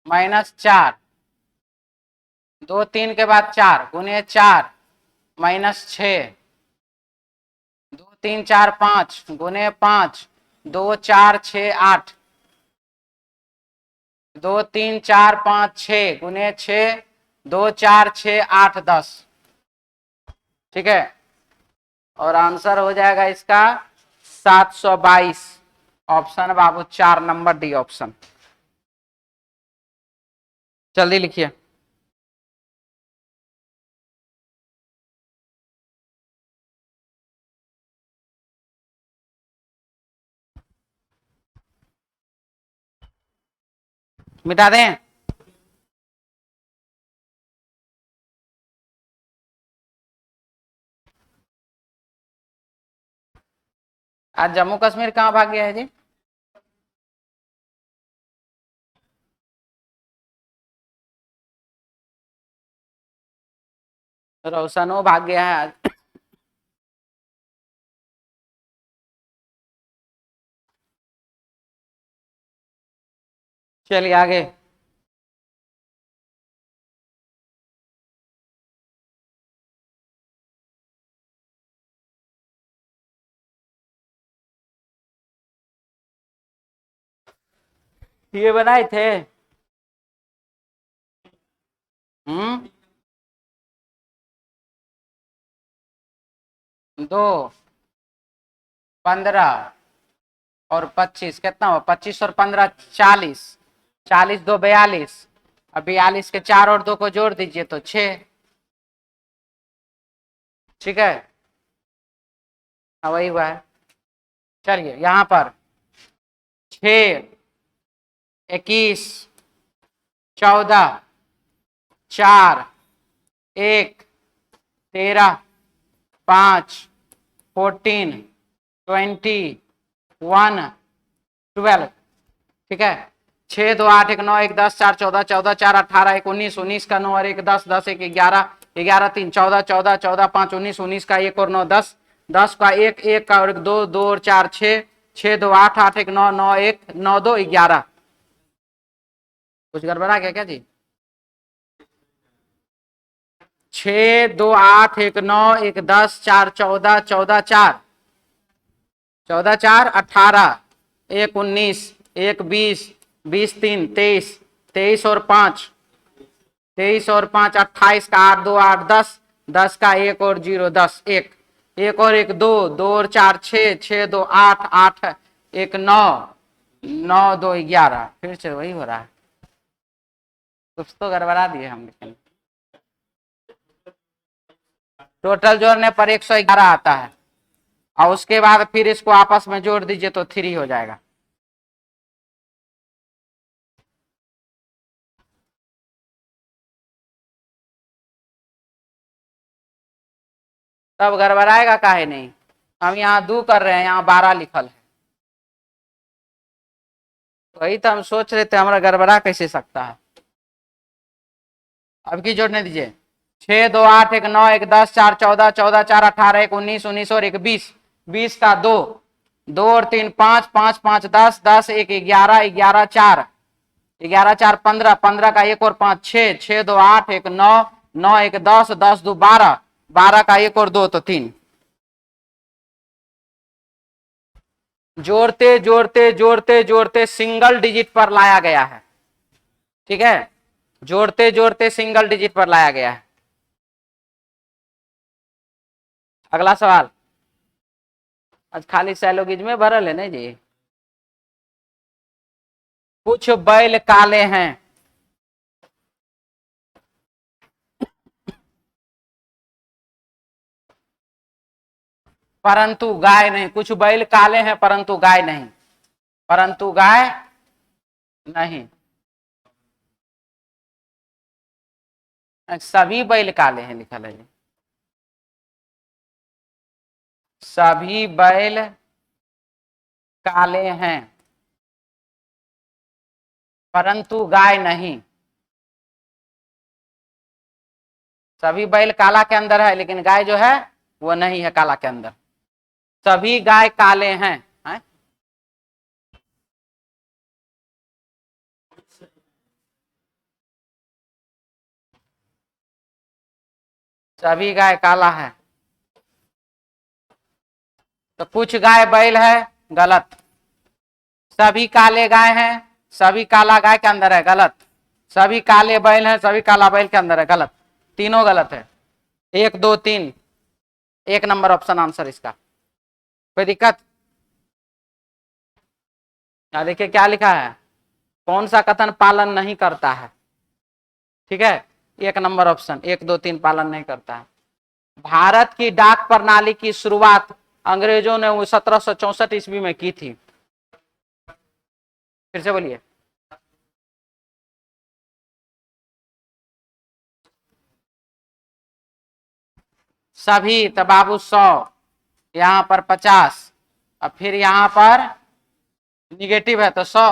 Speaker 1: -4, 2 3 के बाद 4, ×4 -6, 2 3 4 5, ×5, 2 4 6 8, 2 3 4 5 6, ×6, 2 4 6 8 10, ठीक है। और आंसर हो जाएगा इसका 722। ऑप्शन बाबू 4 नंबर, डी ऑप्शन। जल्दी लिखिए। मिटा दें? आज जम्मू कश्मीर कहाँ भाग गया है जी? रोशनो भाग गया है आज। चलिए आगे। ये बनाए थे। हम्म। 2, 15 और 25 कितना हुआ? 25 और 15 40। 40 2 42। अब 42 के 4 और 2 को जोड़ दीजिए तो 6। ठीक है, हाँ वही हुआ है। चलिए यहां पर 6, 21, 14, 4, 1, 13, 5, 14, 20, 1, 12। ठीक है, 6 2 8 1 9 1 10 4 14 14 4 18 1 19 19 का 9 और 1 10 10 1 11 11 3 14 14 14 5 19 19 का 1 और 9 10 10 का 1 1 का और 1 2 2 और 4 6 6 2 8 8 1 9 9 1 9 2 11। कुछ गड़बड़ा गया क्या जी? 6 2 8 1 9 1 10 4 14 14 4 14 4 18 1 19 1 20 20 3 23 23 और 5 23 और 5 28 का 8 2 8 10 10 का 1 और 0 10 1 1 और 1 2 2 और 4 6 6 2 8 8 1 9 9 2 11। फिर से वही हो रहा है, कुछ तो गड़बड़ा दिए हम। लेकिन टोटल जोड़ने पर 111 आता है और उसके बाद फिर इसको आपस में जोड़ दीजिए तो 3 हो जाएगा। तब गड़बड़ाएगा काहे नहीं? हम यहाँ 2 कर रहे हैं, यहाँ 12 लिखल है। वही तो हम सोच रहे थे, हमारा गड़बड़ा कैसे सकता है। अब की जोड़ने दीजिए। 6 2 8 1 9 1 10 4 14 14 4 18 1 19 19 और 1 20 20 का 2 2 और 3 5 5 5 10 10 1 11 11 4 11 4 15 15 का 1 और 5 6 6 2 8 1 9 9 1 10 10 2 12 12 का 1 और 2 तो 3। जोड़ते जोड़ते जोड़ते जोड़ते सिंगल डिजिट पर लाया गया है। ठीक है, जोड़ते जोड़ते सिंगल डिजिट पर लाया गया है। अगला सवाल। आज खाली सैलोगिज में भरल है नहीं जी। कुछ बैल काले हैं परंतु गाय नहीं। कुछ बैल काले हैं परंतु गाय नहीं। परंतु गाय नहीं। सभी बैल काले हैं लिखा है जी। सभी बैल काले हैं परंतु गाय नहीं। सभी बैल काला के अंदर है लेकिन गाय जो है वो नहीं है काला के अंदर। सभी गाय काले हैं, है? सभी गाय काला है तो कुछ गाय बैल है, गलत। सभी काले गाय हैं, सभी काला गाय के अंदर है, गलत। सभी काले बैल हैं, सभी काला बैल के अंदर है, गलत। तीनों गलत है। 1 2 3, 1 नंबर ऑप्शन आंसर इसका। कोई दिक्कत? देखिए क्या लिखा है, कौन सा कथन पालन नहीं करता है। ठीक है, 1 नंबर ऑप्शन 1 2 3 पालन नहीं करता है। भारत की डाक प्रणाली की शुरुआत अंग्रेजों ने 1764 ईस्वी में की थी। फिर से बोलिए। सभी तो बाबू 100, यहां पर 50 और फिर यहां पर निगेटिव है तो 100,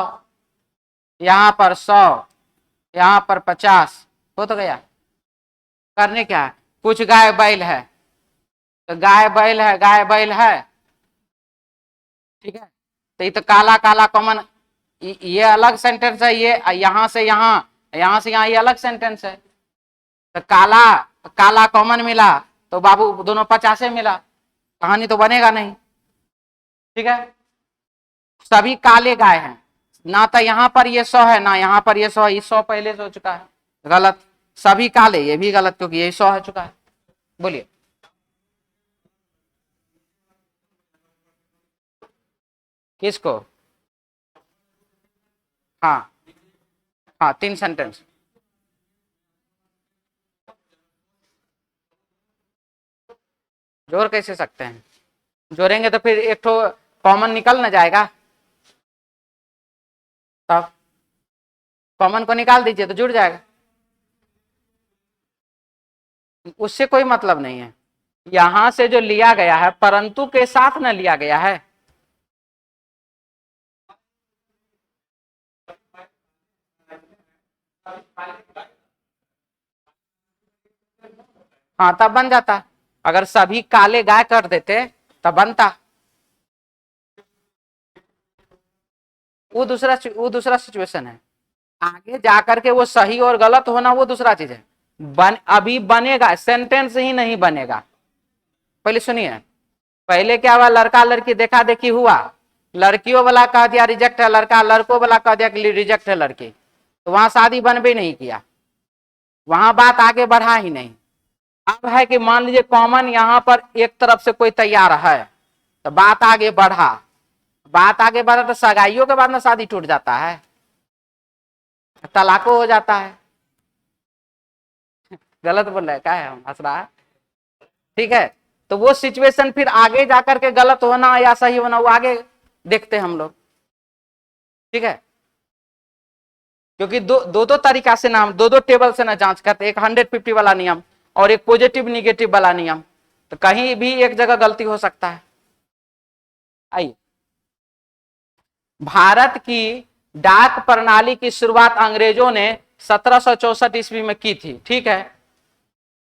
Speaker 1: यहां पर 100, यहां पर 50 हो तो गया। करने क्या है, कुछ गाय बैल है तो गाय बैल है, गाय बैल है। ठीक है, तो ये तो काला काला कॉमन ये अलग सेंटेंस है, ये यहां से यहां, यहां से यहां, ये अलग सेंटेंस है। तो काला, काला कॉमन मिला तो बाबू दोनों 50 मिला, कहानी तो बनेगा नहीं। ठीक है, सभी काले गाय हैं, ना तो यहां पर ये 100 है ना यहां पर ये 100 है, ये 100 पहले से हो चुका है, गलत। सभी काले, ये भी गलत क्योंकि ये 100 हो चुका है। बोलिए। किसको? हाँ हाँ, 3 सेंटेंस। जोड़ कैसे सकते हैं? जोड़ेंगे तो फिर एक तो कॉमन निकल ना जाएगा, तब कॉमन को निकाल दीजिए तो जुड़ जाएगा, उससे कोई मतलब नहीं है। यहां से जो लिया गया है परंतु के साथ ना लिया गया है, हाँ तब बन जाता। अगर सभी काले गाय कर देते तब बनता। वो दूसरा सिचुएशन है, आगे जाकर के वो सही और गलत होना वो दूसरा चीज है। अभी बनेगा, सेंटेंस ही नहीं बनेगा। पहले सुनिए, पहले क्या हुआ, लड़का लड़की देखा देखी हुआ, लड़कियों वाला कह दिया रिजेक्ट है लड़का, लड़कों वाला कह दिया कि रिजेक्ट है लड़की, तो वहां शादी बन भी नहीं किया, वहां बात आगे बढ़ा ही नहीं। अब है कि मान लीजिए कॉमन यहां पर एक तरफ से कोई तैयार है तो बात आगे बढ़ा, बात आगे बढ़ा तो सगाइयों के बाद में शादी टूट जाता है, तलाको हो जाता है। गलत बोल रहे हैं क्या है, हम हंस रहा है। ठीक है, तो वो सिचुएशन फिर आगे जाकर के गलत होना या सही होना वो आगे देखते हैं हम लोग। ठीक है, क्योंकि दो तरीका से ना हम दो टेबल से ना जांच करते, एक 150 वाला नियम और एक पॉजिटिव निगेटिव वाला नियम, तो कहीं भी एक जगह गलती हो सकता है। आइए, भारत की डाक प्रणाली की शुरुआत अंग्रेजों ने 1764 ईस्वी में की थी। ठीक है,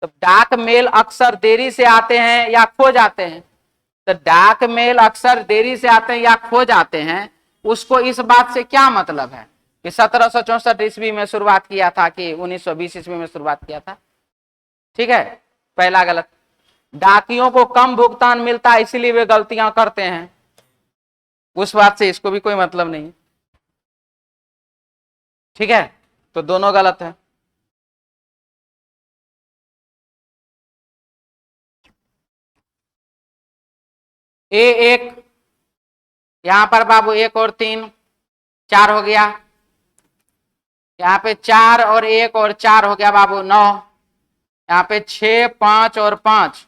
Speaker 1: तो डाक मेल अक्सर देरी से आते हैं या खो जाते हैं, तो डाक मेल अक्सर देरी से आते हैं या खो जाते हैं, उसको इस बात से क्या मतलब है कि 1764 ईस्वी में शुरुआत किया था कि 1920 ईस्वी में शुरुआत किया था। ठीक है, पहला गलत। डाकियों को कम भुगतान मिलता है इसलिए वे गलतियां करते हैं, उस बात से इसको भी कोई मतलब नहीं। ठीक है, तो दोनों गलत है। एक, यहां पर बाबू 1 और 3 4 हो गया, यहाँ पे 4 और 1 और 4 हो गया बाबू 9, यहाँ पे 6 5 और 5,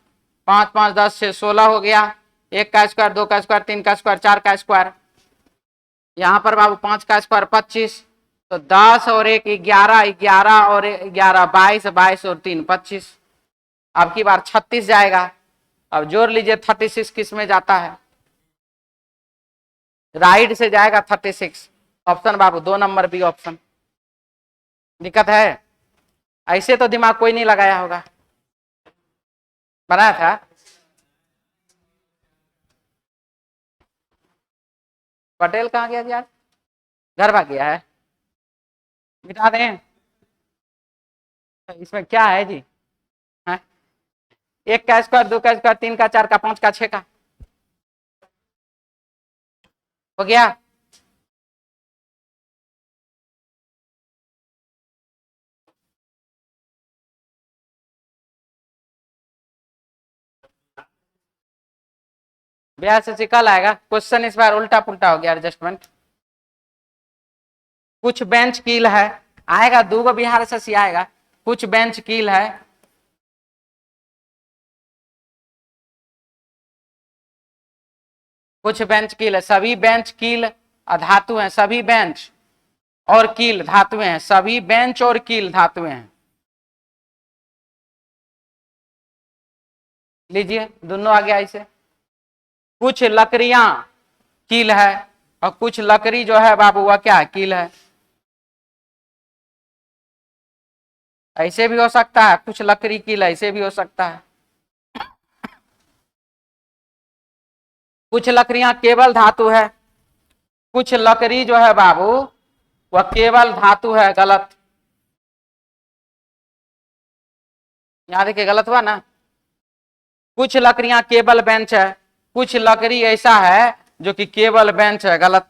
Speaker 1: 5 5 10 6 16 हो गया, 1 का स्क्वायर 2 का स्क्वायर 3 का स्क्वायर 4 का स्क्वायर, यहाँ पर बाबू 5 का स्क्वायर 25, तो 10 और 1 11, 11 और 11 22, 22 और 3 25। अब की बार 36 जाएगा। अब जोड़ लीजिए 36 किस में जाता है, राइट से जाएगा 36। ऑप्शन बाबू 2 नंबर बी ऑप्शन। दिक्कत है, ऐसे तो दिमाग कोई नहीं लगाया होगा, बनाया था। पटेल कहाँ गया यार, घर भाग गया है, मिटा दें। इसमें क्या है जी, है? 1 का स्क्वायर 2 का स्क्वायर 3 का 4 का 5 का 6 का हो गया। ब्याज से कल आएगा क्वेश्चन, इस बार उल्टा पुल्टा हो गया एडजस्टमेंट। कुछ बेंच कील है, आएगा 2 बिहार से सी आएगा, कुछ बेंच कील है, कुछ बेंच कील है, सभी बेंच कील धातु हैं, सभी बेंच और कील धातुएं हैं, सभी बेंच और कील धातुएं हैं। लीजिए दोनों आ गया ऐसे। कुछ लकड़ियां कील है और कुछ लकड़ी जो है बाबू वह क्या है, कील है। ऐसे भी हो सकता है, कुछ लकड़ी कील ऐसे भी हो सकता है। कुछ लकड़ियां केवल धातु है, कुछ लकड़ी जो है बाबू वह केवल धातु है, गलत। यहां देखिए गलत हुआ ना। कुछ लकड़ियां केवल बेंच है, कुछ लकड़ी ऐसा है जो कि केवल बेंच है, गलत।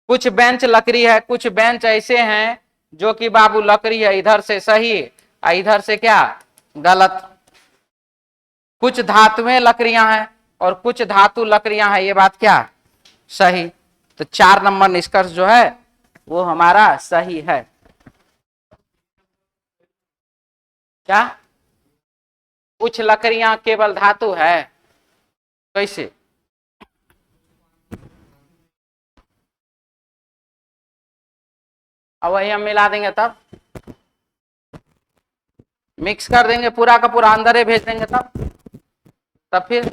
Speaker 1: कुछ बेंच लकड़ी है, कुछ बेंच ऐसे हैं जो कि बाबू लकड़ी है, इधर से सही और इधर से क्या, गलत। कुछ धातुएं लकड़ियां हैं और कुछ धातु लकड़ियां हैं, ये बात क्या, सही। तो 4 नंबर निष्कर्ष जो है वो हमारा सही है। क्या, कुछ लकड़ियां केवल धातु है, कैसे? अब वही हम मिला देंगे, तब मिक्स कर देंगे पूरा का पूरा, अंदर ही भेज देंगे, तब फिर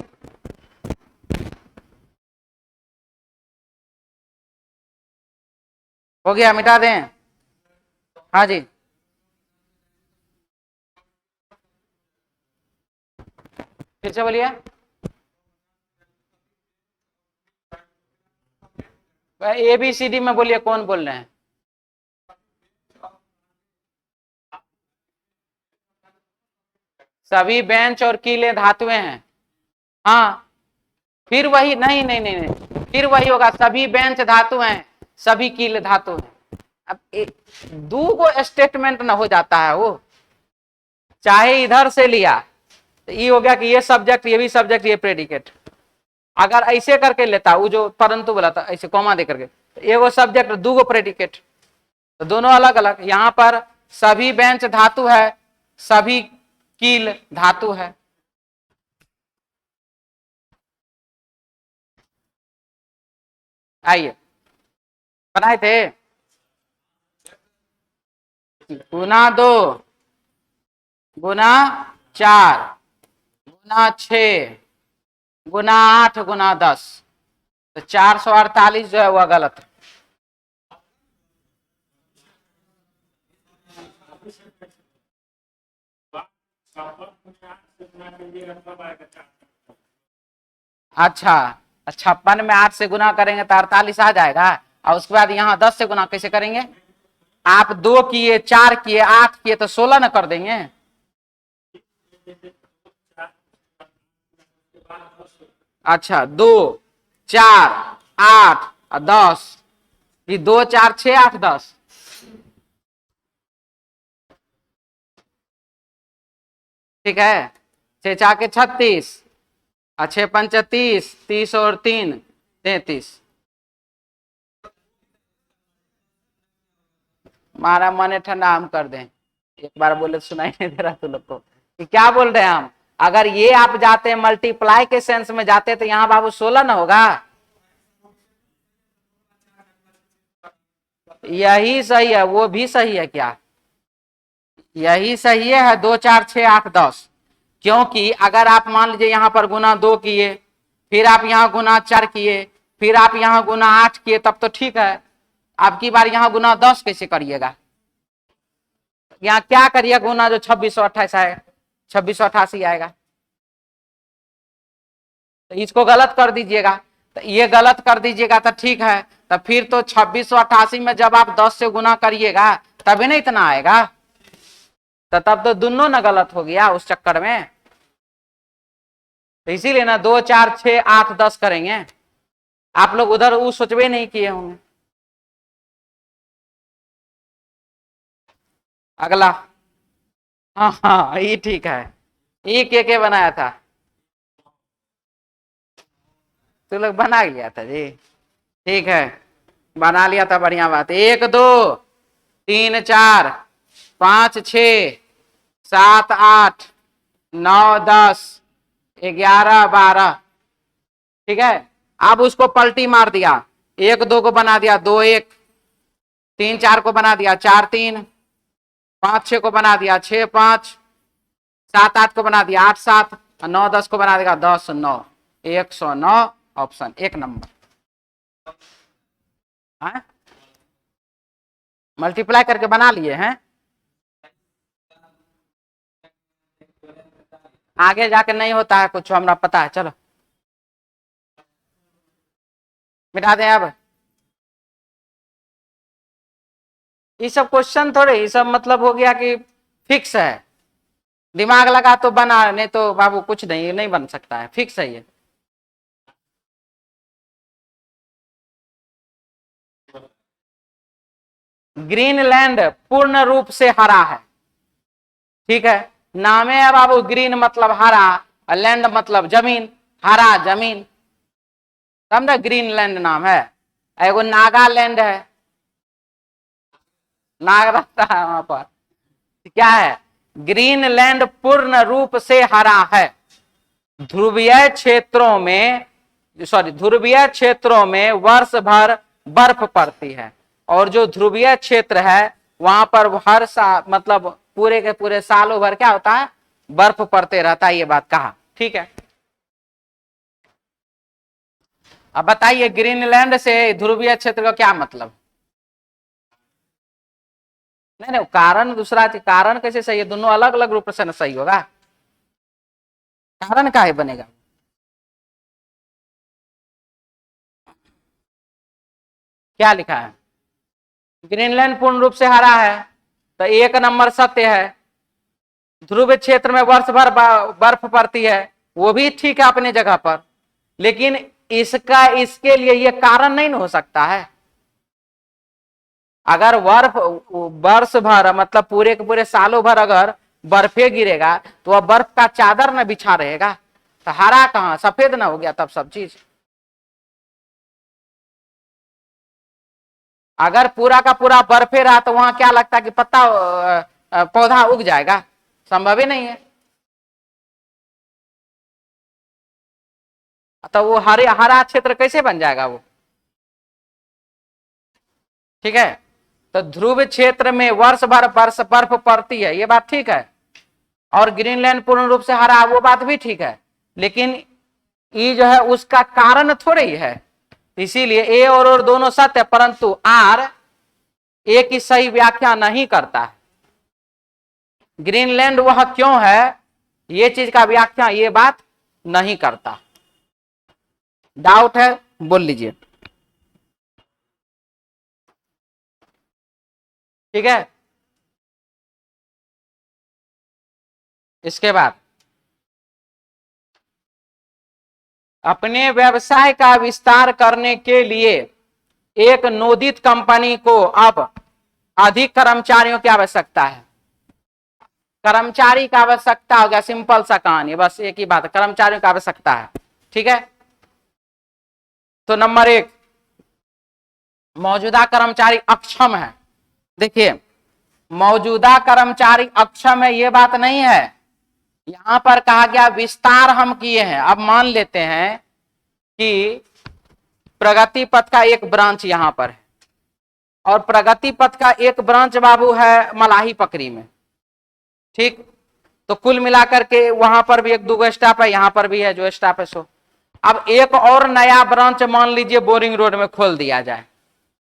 Speaker 1: हो गया, मिटा दें। हाँ जी, फिर से बोलिए। ABCD में बोलिए, कौन बोल रहे हैं? सभी बेंच और कीले धातुएं हैं। हाँ, फिर वही, नहीं नहीं नहीं नहीं, फिर वही होगा, सभी बेंच धातु हैं, सभी कील धातु हैं। अब दो गो स्टेटमेंट ना हो जाता है वो, चाहे इधर से लिया तो ये हो गया कि ये सब्जेक्ट, ये भी सब्जेक्ट, ये प्रेडिकेट। अगर ऐसे करके लेता, वो जो परंतु बोला था ऐसे कॉमा दे करके, एगो सब्जेक्ट दो गो प्रेडिकेट, तो दोनों अलग अलग। यहां पर सभी बेंच धातु है, सभी कील धातु है। आइए, बनाए थे। गुना 2, गुना 4, गुना 6, गुना 8, गुना 10, तो 448 जो है वह गलत है। अच्छा, 56 में 8 से गुना करेंगे तो 48 आ जाएगा, और उसके बाद यहाँ 10 से गुना कैसे करेंगे? आप 2 किए, 4 किए, 8 किए तो 16 न कर देंगे। अच्छा, 2, 4, 8 और 10, ये 2, 4, 6, 8, 10, ठीक है। 6 4 के 36, और 6 5 30, 30 और 3 33। हमारा मन ठंडा, हम कर दें। एक बार बोले सुनाई नहीं दे रहा तू लोग को कि क्या बोल रहे हैं हम? अगर ये आप जाते मल्टीप्लाई के सेंस में जाते तो यहाँ बाबू 16 ना होगा। यही सही है, वो भी सही है क्या? यही सही है 2 4 6 8 10। क्योंकि अगर आप मान लीजिए यहाँ पर गुना 2 किए, फिर आप यहाँ गुना 4 किए, फिर आप यहाँ गुना 8 किए, तब तो ठीक है। अब की बार यहाँ गुना 10 कैसे करिएगा? यहाँ क्या करिए गुना, जो 2628 आएगा, 2688 आएगा, तो इसको गलत कर दीजिएगा। तो ये गलत कर दीजिएगा तो ठीक है, तो फिर तो 2688 में जब आप 10 से गुना करिएगा तभी ना इतना आएगा, तो तब तो दोनों ना गलत हो गया उस चक्कर में। तो इसीलिए ना 2 4 6 8 10 करेंगे। आप लोग उधर वो सोचवे नहीं किए होंगे। अगला, हाँ हाँ, ये ठीक है। ये के बनाया था? तो लोग बना लिया था जी, ठीक है, बना लिया था, बढ़िया बात। 1 2 3 4 5 6 7 8 9 10 11 12, ठीक है। अब उसको पलटी मार दिया, 1 2 को बना दिया 2 1, 3 4 को बना दिया 4 3, 5 6 को बना दिया 6 5, 7 8 को बना दिया 8 7, और 9 10 को बना देगा 10 9, 109 ऑप्शन 1 नंबर। मल्टीप्लाई करके बना लिए हैं, आगे जाके नहीं होता है कुछ, हमरा पता है। चलो मिटा दें अब। ये सब क्वेश्चन थोड़े, ये सब मतलब हो गया कि फिक्स है, दिमाग लगा तो बना, नहीं तो बाबू कुछ नहीं, ये नहीं बन सकता है, फिक्स है ये। ग्रीनलैंड पूर्ण रूप से हरा है, ठीक है, नाम है बाबू, ग्रीन मतलब हरा और लैंड मतलब जमीन, हरा जमीन, समझा, ग्रीनलैंड नाम है। एगो नागालैंड है, नाग रहता है वहां पर, क्या है, ग्रीनलैंड पूर्ण रूप से हरा है। ध्रुवीय क्षेत्रों में, सॉरी, ध्रुवीय क्षेत्रों में वर्ष भर बर्फ पड़ती है, और जो ध्रुवीय क्षेत्र है वहां पर हर साल मतलब पूरे के पूरे सालों भर क्या होता है, बर्फ पड़ते रहता है, ये बात कहा, ठीक है। अब बताइए ग्रीनलैंड से ध्रुवीय क्षेत्र का क्या मतलब? नहीं नहीं, कारण दूसरा, कारण कैसे सही है, दोनों अलग अलग रूप से सही होगा, कारण काहे बनेगा? क्या लिखा है, ग्रीनलैंड पूर्ण रूप से हरा है, तो एक नंबर सत्य है। ध्रुव क्षेत्र में वर्ष भर बर्फ पड़ती है, वो भी ठीक है अपनी जगह पर, लेकिन इसका इसके लिए ये कारण नहीं हो सकता है। अगर बर्फ वर्ष भर मतलब पूरे के पूरे सालों भर अगर बर्फे गिरेगा तो वह बर्फ का चादर न बिछा रहेगा, तो हरा कहां, सफेद ना हो गया तब सब चीज। अगर पूरा का पूरा बर्फे रहा तो वहां क्या लगता है कि पत्ता पौधा उग जाएगा, संभव ही नहीं है। तो वो हरे हरा क्षेत्र कैसे बन जाएगा वो, ठीक है। तो ध्रुव क्षेत्र में वर्ष भर बर्फ पड़ती है, ये बात ठीक है, और ग्रीनलैंड पूर्ण रूप से हरा, वो बात भी ठीक है, लेकिन ये जो है उसका कारण थोड़े ही है, इसीलिए ए और दोनों सत्य, परंतु आर ए की सही व्याख्या नहीं करता है। ग्रीनलैंड वह क्यों है, ये चीज का व्याख्या ये बात नहीं करता। डाउट है बोल लीजिए, ठीक है। इसके बाद अपने व्यवसाय का विस्तार करने के लिए एक नवोदित कंपनी को अब अधिक कर्मचारियों की आवश्यकता है। कर्मचारी की आवश्यकता हो गया, सिंपल सा कहानी, बस एक ही बात है, कर्मचारियों की आवश्यकता है, ठीक है। तो नंबर एक, मौजूदा कर्मचारी अक्षम है। देखिए मौजूदा कर्मचारी अक्षम है ये बात नहीं है, यहां पर कहा गया विस्तार हम किए हैं। अब मान लेते हैं कि प्रगति पथ का एक ब्रांच यहां पर है, और प्रगति पथ का एक ब्रांच बाबू है मलाही पकरी में, ठीक। तो कुल मिलाकर के वहां पर भी एक दो स्टाफ है, यहां पर भी है जो स्टाफ है सो। अब एक और नया ब्रांच मान लीजिए बोरिंग रोड में खोल दिया जाए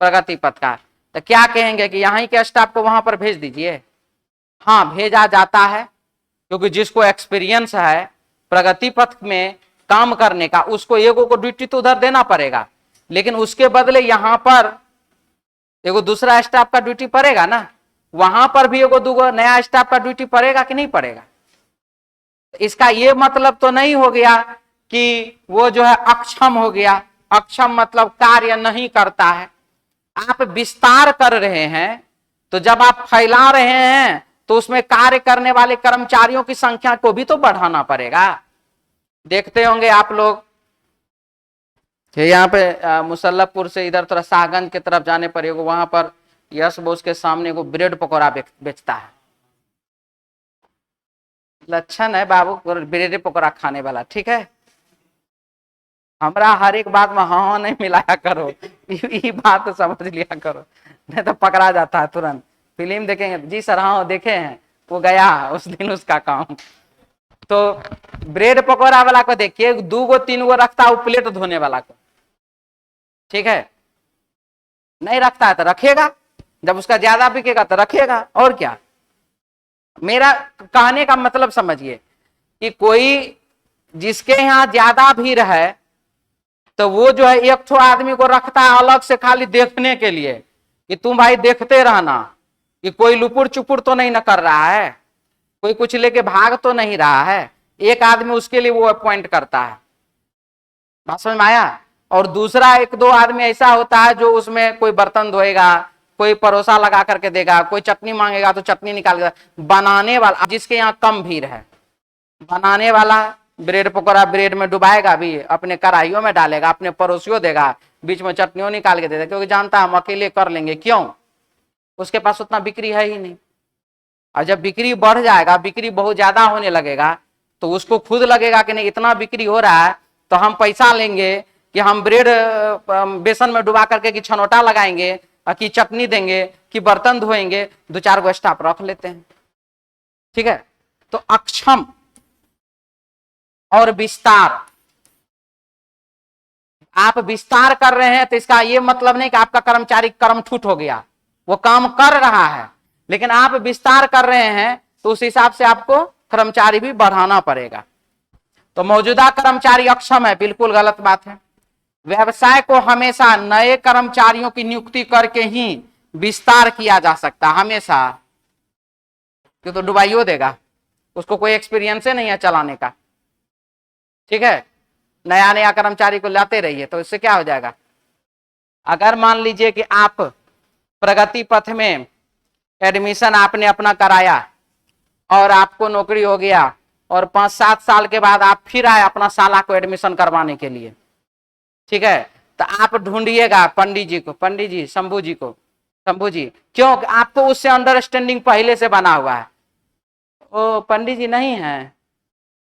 Speaker 1: प्रगति पथ का, तो क्या कहेंगे कि यहाँ के स्टाफ को वहां पर भेज दीजिए? हाँ भेजा जाता है, क्योंकि जिसको एक्सपीरियंस है प्रगति पथ में काम करने का, उसको एगो को ड्यूटी तो उधर देना पड़ेगा, लेकिन उसके बदले यहां पर एगो दूसरा स्टाफ का ड्यूटी पड़ेगा ना, वहां पर भी एगो दूगो नया स्टाफ का ड्यूटी पड़ेगा कि नहीं पड़ेगा? इसका ये मतलब तो नहीं हो गया कि वो जो है अक्षम हो गया, अक्षम मतलब कार्य नहीं करता है। आप विस्तार कर रहे हैं, तो जब आप फैला रहे हैं तो उसमें कार्य करने वाले कर्मचारियों की संख्या को भी तो बढ़ाना पड़ेगा। देखते होंगे आप लोग यहाँ पे मुसल्लफपुर से इधर थोड़ा शाहगंज की तरफ जाने पर एगो वहां पर यश बोस के सामने एगो ब्रेड पकौड़ा बेचता है, लक्षण है बाबू ब्रेड पकौड़ा खाने वाला, ठीक है। हमरा हर एक बात में हाँ हाँ नहीं मिलाया करो, ये बात तो समझ लिया करो, नहीं तो पकड़ा जाता है तुरंत। फिल्म देखेंगे जी सर, हाँ देखे हैं, वो गया उस दिन उसका काम। तो ब्रेड पकौड़ा वाला को देखिए, दो गो तीन गो रखता है प्लेट धोने वाला को, ठीक है, नहीं रखता है तो रखेगा, जब उसका ज्यादा बिकेगा तो रखेगा, और क्या। मेरा कहने का मतलब समझिए कि कोई जिसके यहाँ ज्यादा भीड़ है तो वो जो है एक ठो आदमी को रखता है अलग से खाली देखने के लिए कि तुम भाई देखते रहना कि कोई लुपुर चुपुर तो नहीं न कर रहा है, कोई कुछ लेके भाग तो नहीं रहा है। एक आदमी उसके लिए वो अपॉइंट करता है। बात समझ में आया। और दूसरा एक दो आदमी ऐसा होता है जो उसमें कोई बर्तन धोएगा, कोई परोसा लगा करके देगा, कोई चटनी मांगेगा तो चटनी निकाल देगा। बनाने वाला जिसके यहाँ कम भीड़ है, बनाने वाला ब्रेड पकौड़ा ब्रेड में डुबाएगा भी, अपने कढ़ाइयों में डालेगा, अपने पड़ोसियों देगा, बीच में चटनियों निकाल के देगा, क्योंकि जानता है हम अकेले कर लेंगे। क्यों? उसके पास उतना बिक्री है ही नहीं। और जब बिक्री बढ़ जाएगा, बिक्री बहुत ज्यादा होने लगेगा, तो उसको खुद लगेगा कि नहीं इतना बिक्री हो रहा है तो हम पैसा लेंगे कि हम ब्रेड बेसन में डुबा करके कि छनौटा लगाएंगे, कि चटनी देंगे, कि बर्तन धोएंगे, 2-4 गो स्टाफ रख लेते हैं। ठीक है। तो अक्षम और विस्तार, आप विस्तार कर रहे हैं तो इसका ये मतलब नहीं कि आपका कर्मचारी कर्मठुट हो गया, वो काम कर रहा है, लेकिन आप विस्तार कर रहे हैं तो उस हिसाब से आपको कर्मचारी भी बढ़ाना पड़ेगा। तो मौजूदा कर्मचारी अक्षम है, बिल्कुल गलत बात है। व्यवसाय को हमेशा नए कर्मचारियों की नियुक्ति करके ही विस्तार किया जा सकता, हमेशा। क्यों? तो डुबाइयो देगा, उसको कोई एक्सपीरियंस नहीं है चलाने का। ठीक है। नया नया कर्मचारी को लाते रहिए तो इससे क्या हो जाएगा। अगर मान लीजिए कि आप प्रगति पथ में एडमिशन आपने अपना कराया और आपको नौकरी हो गया, और 5-7 साल के बाद आप फिर आए अपना साला को एडमिशन करवाने के लिए, ठीक है, तो आप ढूंढिएगा पंडित जी को, पंडित जी शंभू जी को, शंभू जी, क्यों? आपको उससे अंडरस्टैंडिंग पहले से बना हुआ है। ओ पंडित जी नहीं है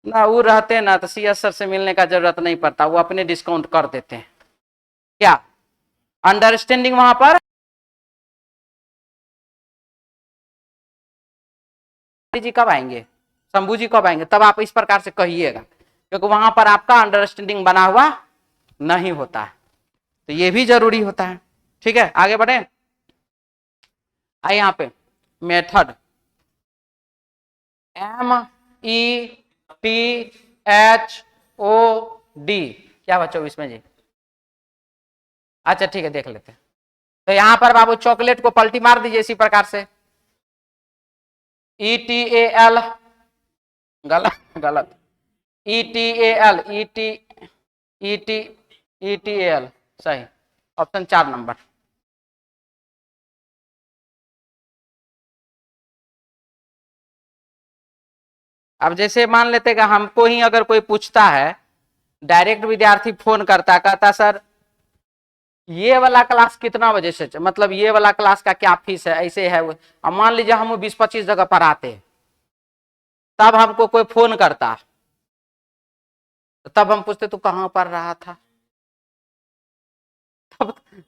Speaker 1: ना, वो रहते ना तो CS सर से मिलने का जरूरत नहीं पड़ता, वो अपने डिस्काउंट कर देते हैं। क्या अंडरस्टैंडिंग वहां पर? जी कब आएंगे, शंभू जी कब आएंगे, तब आप इस प्रकार से कहिएगा, क्योंकि वहां पर आपका अंडरस्टैंडिंग बना हुआ नहीं होता है। तो ये भी जरूरी होता है। ठीक है, आगे बढ़े। आइए यहाँ पे मेथड, METHOD, क्या बच्चों इसमें जी? अच्छा ठीक है, देख लेते हैं। तो यहां पर बाबू चॉकलेट को पलटी मार दीजिए इसी प्रकार से, ETAL, गलत गलत, ETAL, ETAL सही, ऑप्शन 4 नंबर। अब जैसे मान लेते कि हमको ही अगर कोई पूछता है, डायरेक्ट विद्यार्थी फोन करता, कहता सर ये वाला क्लास कितना बजे से, मतलब ये वाला क्लास का क्या फीस है, ऐसे है। अब मान लीजिए हम 20-25 जगह पढ़ाते हैं, तब हमको कोई फोन करता, तब हम पूछते तू कहाँ पढ़ रहा था,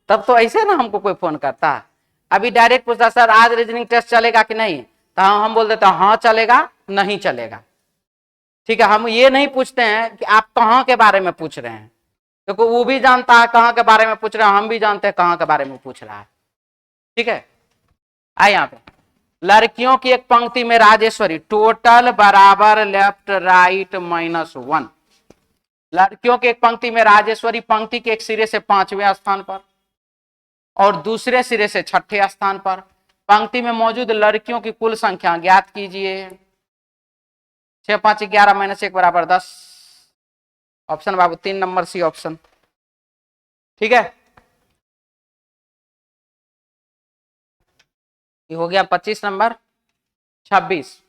Speaker 1: तब तो ऐसे ना हमको कोई फोन करता। अभी डायरेक्ट पूछता सर आज रीजनिंग टेस्ट चलेगा कि नहीं, तो हम बोल देते हाँ चलेगा, नहीं चलेगा। ठीक है, हम ये नहीं पूछते हैं कि आप कहाँ के बारे में पूछ रहे हैं, क्योंकि वो भी जानता है कहाँ के बारे में पूछ रहे हैं, हम भी जानते हैं कहाँ के बारे में पूछ रहा है। ठीक है। आए यहाँ पे लड़कियों की एक पंक्ति में राजेश्वरी, टोटल बराबर लेफ्ट राइट -1। लड़कियों की एक पंक्ति में राजेश्वरी पंक्ति के एक सिरे से 5वें स्थान पर और दूसरे सिरे से 6ठे स्थान पर। पंक्ति में मौजूद लड़कियों की कुल संख्या ज्ञात कीजिए। 6 5 11 -1 बराबर 10। ऑप्शन बाबू 3 नंबर सी ऑप्शन। ठीक है, ये हो गया 25 नंबर। 26,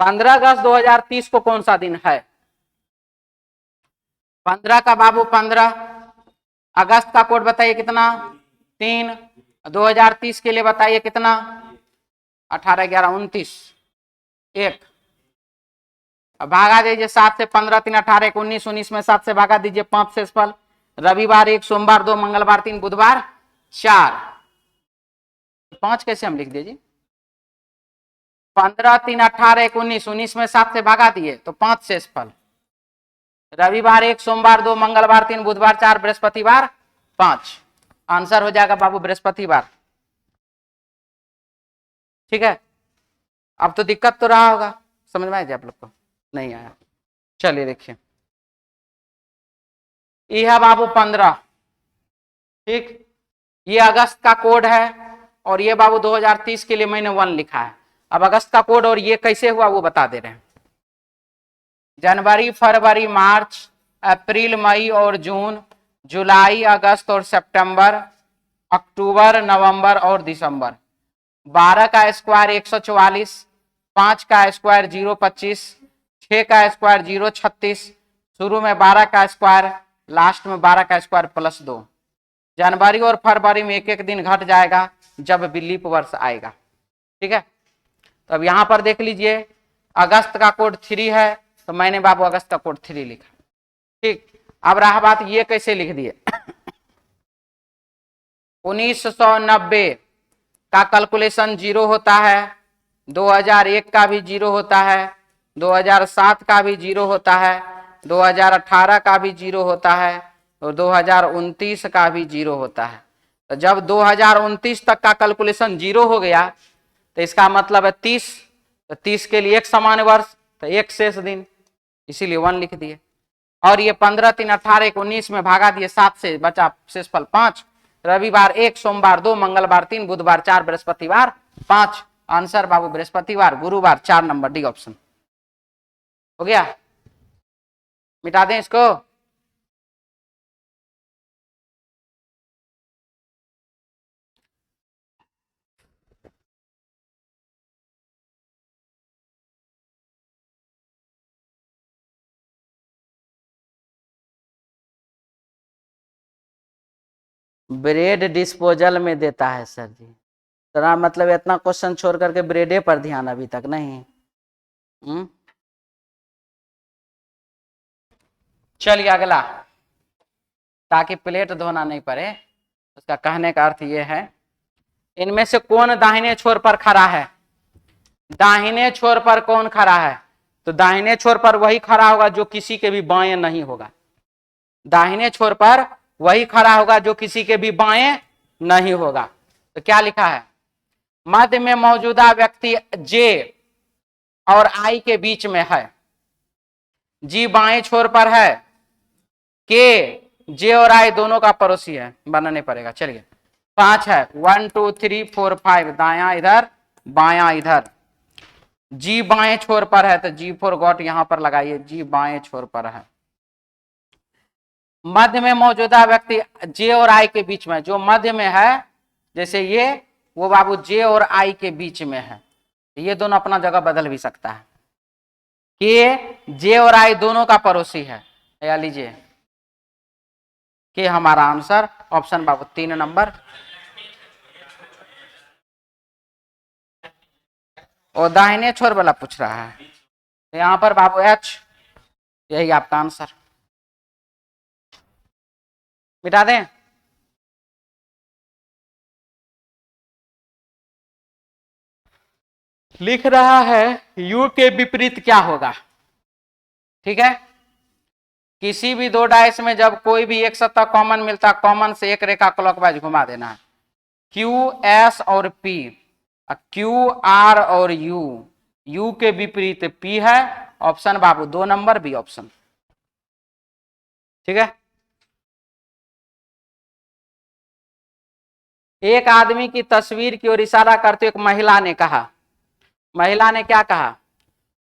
Speaker 1: 15 अगस्त 2030 को कौन सा दिन है? 15 का बाबू 15 अगस्त का कोड बताइए कितना? 3। 2030 के लिए बताइए कितना? 18 11 29 1। अब भागा दीजिए 7 से 15 3 18 1 19 19 में 7 से भागा दीजिए 5 से फल। रविवार 1, सोमवार 2, मंगलवार 3, बुधवार 4। 5 कैसे हम लिख दीजिए? 15 3 18 1 19 19 में 7 से भागा दिए तो 5 से फल। रविवार 1, सोमवार 2, मंगलवार 3, बुधवार 4, बृहस्पतिवार 5। आंसर हो जाएगा बाबू बृहस्पतिवार। ठीक है, अब तो दिक्कत तो रहा होगा, समझ में आया आप लोग को? नहीं आया? चलिए देखिए, ये है बाबू 15। ठीक, ये अगस्त का कोड है और ये बाबू 2030 के लिए मैंने 1 लिखा है। अब अगस्त का कोड और ये कैसे हुआ वो बता दे रहे हैं। जनवरी, फरवरी, मार्च, अप्रैल, मई और जून, जुलाई, अगस्त और सितंबर, अक्टूबर, नवंबर और दिसंबर। 12 का स्क्वायर 144, 5 का स्क्वायर 025, 6 का स्क्वायर 036, शुरू में 12 का स्क्वायर, लास्ट में 12 का स्क्वायर प्लस 2। जनवरी और फरवरी में एक एक दिन घट जाएगा जब लीप वर्ष आएगा। ठीक है, तो अब यहां पर देख लीजिए अगस्त का कोड 3 है तो मैंने बाबू अगस्त का कोड 3 लिखा। ठीक, अब रहा बात ये कैसे लिख दिए 1990 का कैलकुलेशन 0 होता है, 2001 का भी 0 होता है, 2007 का भी 0 होता है, 2018 का भी 0 होता है और 2029 का भी 0 होता है। तो जब 2029 तक का कैलकुलेशन 0 हो गया तो इसका मतलब है 30, तो 30 के लिए एक समान वर्ष तो एक शेष दिन, इसीलिए 1 लिख दिए। और ये 15, 3, 18, 19 में भागा दिए 7 से, बचा शेषफल 5। रविवार 1, सोमवार 2, मंगलवार 3, बुधवार 4, बृहस्पतिवार 5। आंसर बाबू बृहस्पतिवार, गुरुवार 4 नंबर, डी ऑप्शन हो गया। मिटा दें इसको। ब्रेड डिस्पोजल में देता है सर जी, तो मतलब इतना क्वेश्चन छोड़ करके ब्रेडे पर ध्यान अभी तक नहीं। चलिए अगला, ताकि प्लेट धोना नहीं पड़े, उसका कहने का अर्थ यह है इनमें से कौन दाहिने छोर पर खड़ा है। दाहिने छोर पर कौन खड़ा है, तो दाहिने छोर पर वही खड़ा होगा जो किसी के भी बाएं नहीं होगा। दाहिने छोर पर वही खड़ा होगा जो किसी के भी बाएं नहीं होगा। तो क्या लिखा है, मध्य में मौजूदा व्यक्ति जे और आई के बीच में है। जी बाएं छोर पर है, के जे और आई दोनों का पड़ोसी है, बनाने पड़ेगा। चलिए 5 है, 1 2 3 4 5, दाया इधर बाया इधर। जी बाएं छोर पर है तो जी फोर गॉट यहां पर लगाइए, जी बाएं छोर पर है। मध्य में मौजूदा व्यक्ति जे और आई के बीच में, जो मध्य में है जैसे ये, वो बाबू जे और आई के बीच में है। ये दोनों अपना जगह बदल भी सकता है। के जे और आई दोनों का पड़ोसी है, या लीजिए के हमारा आंसर ऑप्शन बाबू 3 नंबर। और दाहिने छोर वाला पूछ रहा है, यहां पर बाबू एच, यही आपका आंसर। मिटा दें। लिख रहा है यू के विपरीत क्या होगा। ठीक है, किसी भी दो डाइस में जब कोई भी एक सत्ता कॉमन मिलता, कॉमन से एक रेखा क्लॉकवाइज घुमा देना है। क्यू एस और पी, क्यू आर और यू, यू के विपरीत पी है, ऑप्शन बाबू 2 नंबर बी ऑप्शन। ठीक है, एक आदमी की तस्वीर की ओर इशारा करते एक महिला ने कहा, महिला ने क्या कहा,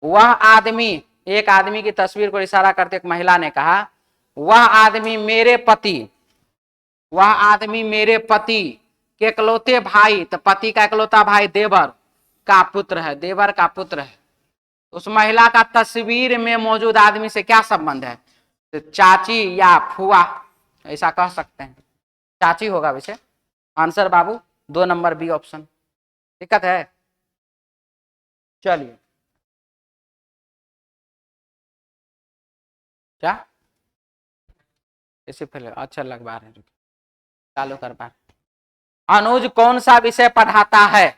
Speaker 1: वह आदमी, एक आदमी की तस्वीर को इशारा करते एक महिला ने कहा वह आदमी मेरे पति, वह आदमी मेरे पति के इकलौते भाई, तो पति का इकलौता भाई देवर का पुत्र है, देवर का पुत्र है। उस महिला का तस्वीर में मौजूद आदमी से क्या संबंध है, तो चाची या फुआ, ऐसा कह सकते हैं, चाची होगा वैसे। आंसर बाबू 2 नंबर बी ऑप्शन। दिक्कत है। चलिए क्या इसे फिर अच्छा लग पा रहे, चालू कर पा। अनुज कौन सा विषय पढ़ाता है,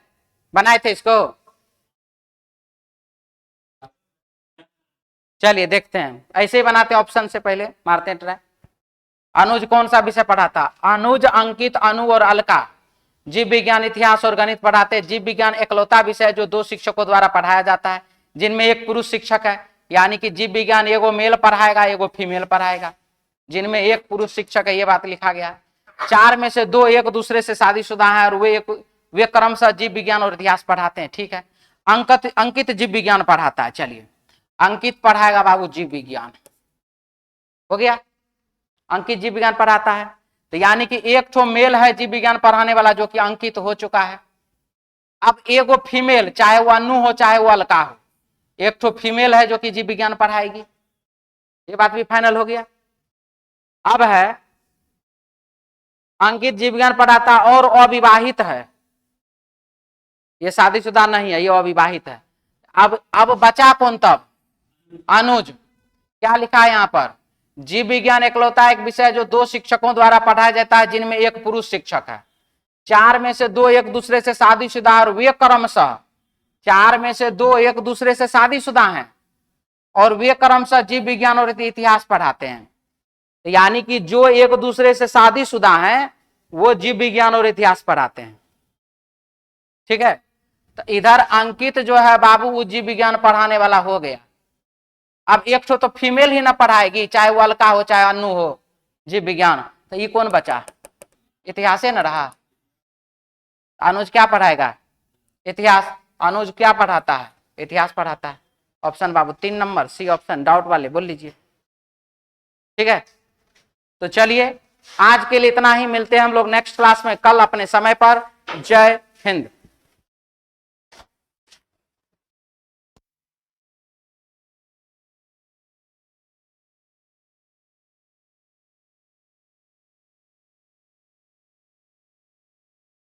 Speaker 1: बनाए थे इसको। चलिए देखते हैं, ऐसे ही बनाते ऑप्शन से पहले मारते हैं ट्राई। अनुज कौन सा विषय पढ़ाता, अनुज, अंकित, अनु और अलका जीव विज्ञान, इतिहास और गणित पढ़ाते। जीव विज्ञान एकलौता विषय जो 2 शिक्षकों द्वारा पढ़ाया जाता है, जिनमें एक पुरुष शिक्षक है, यानी कि जीव विज्ञान एगो मेल पढ़ाएगा एगो फीमेल पढ़ाएगा। जिनमें एक पुरुष शिक्षक है, ये बात लिखा गया है। 4 में से 2 एक दूसरे से शादीशुदा हैं और वे क्रमशः जीव विज्ञान और इतिहास पढ़ाते हैं। ठीक है, अंकित जीव विज्ञान पढ़ाता है। चलिए, अंकित पढ़ाएगा बाबू जीव विज्ञान, हो गया। अंकित जीव विज्ञान पढ़ाता है, तो यानी कि एक ठो मेल है जीव विज्ञान पढ़ाने वाला जो कि अंकित हो चुका है। अब एगो फीमेल, चाहे वो अनु हो चाहे वो अलका हो, एक ठो फीमेल है जो कि जीव विज्ञान पढ़ाएगी। ये बात भी फाइनल हो गया। अब है अंकित जीव विज्ञान पढ़ाता और अविवाहित है, ये शादीशुदा नहीं है, ये अविवाहित है। अब बचा कौन तब? अनुज। क्या लिखा है यहाँ पर? जीव विज्ञान एकलौता एक विषय जो 2 शिक्षकों द्वारा पढ़ाया जाता है जिनमें एक पुरुष शिक्षक है। 4 में से 2 एक दूसरे से शादीशुदा और वे क्रमशः 4 में से 2 एक दूसरे से शादीशुदा हैं और वे क्रमशः जीव विज्ञान और इतिहास पढ़ाते हैं। यानी कि जो एक दूसरे से शादीशुदा हैं वो जीव विज्ञान और इतिहास पढ़ाते हैं। ठीक है, तो इधर अंकित जो है बाबू वो जीव विज्ञान पढ़ाने वाला हो गया। अब एक तो फीमेल ही ना पढ़ाएगी, चाहे वो अलका हो चाहे अनु हो, जीव विज्ञान, तो ये कौन बचा? इतिहास न रहा। अनुज क्या पढ़ाएगा? इतिहास। अनुज क्या पढ़ाता है? इतिहास पढ़ाता है। ऑप्शन बाबू 3 नंबर सी ऑप्शन, डाउट वाले बोल लीजिए। ठीक है, तो चलिए आज के लिए इतना ही, मिलते हैं हम लोग नेक्स्ट क्लास में कल अपने समय पर। जय हिंद।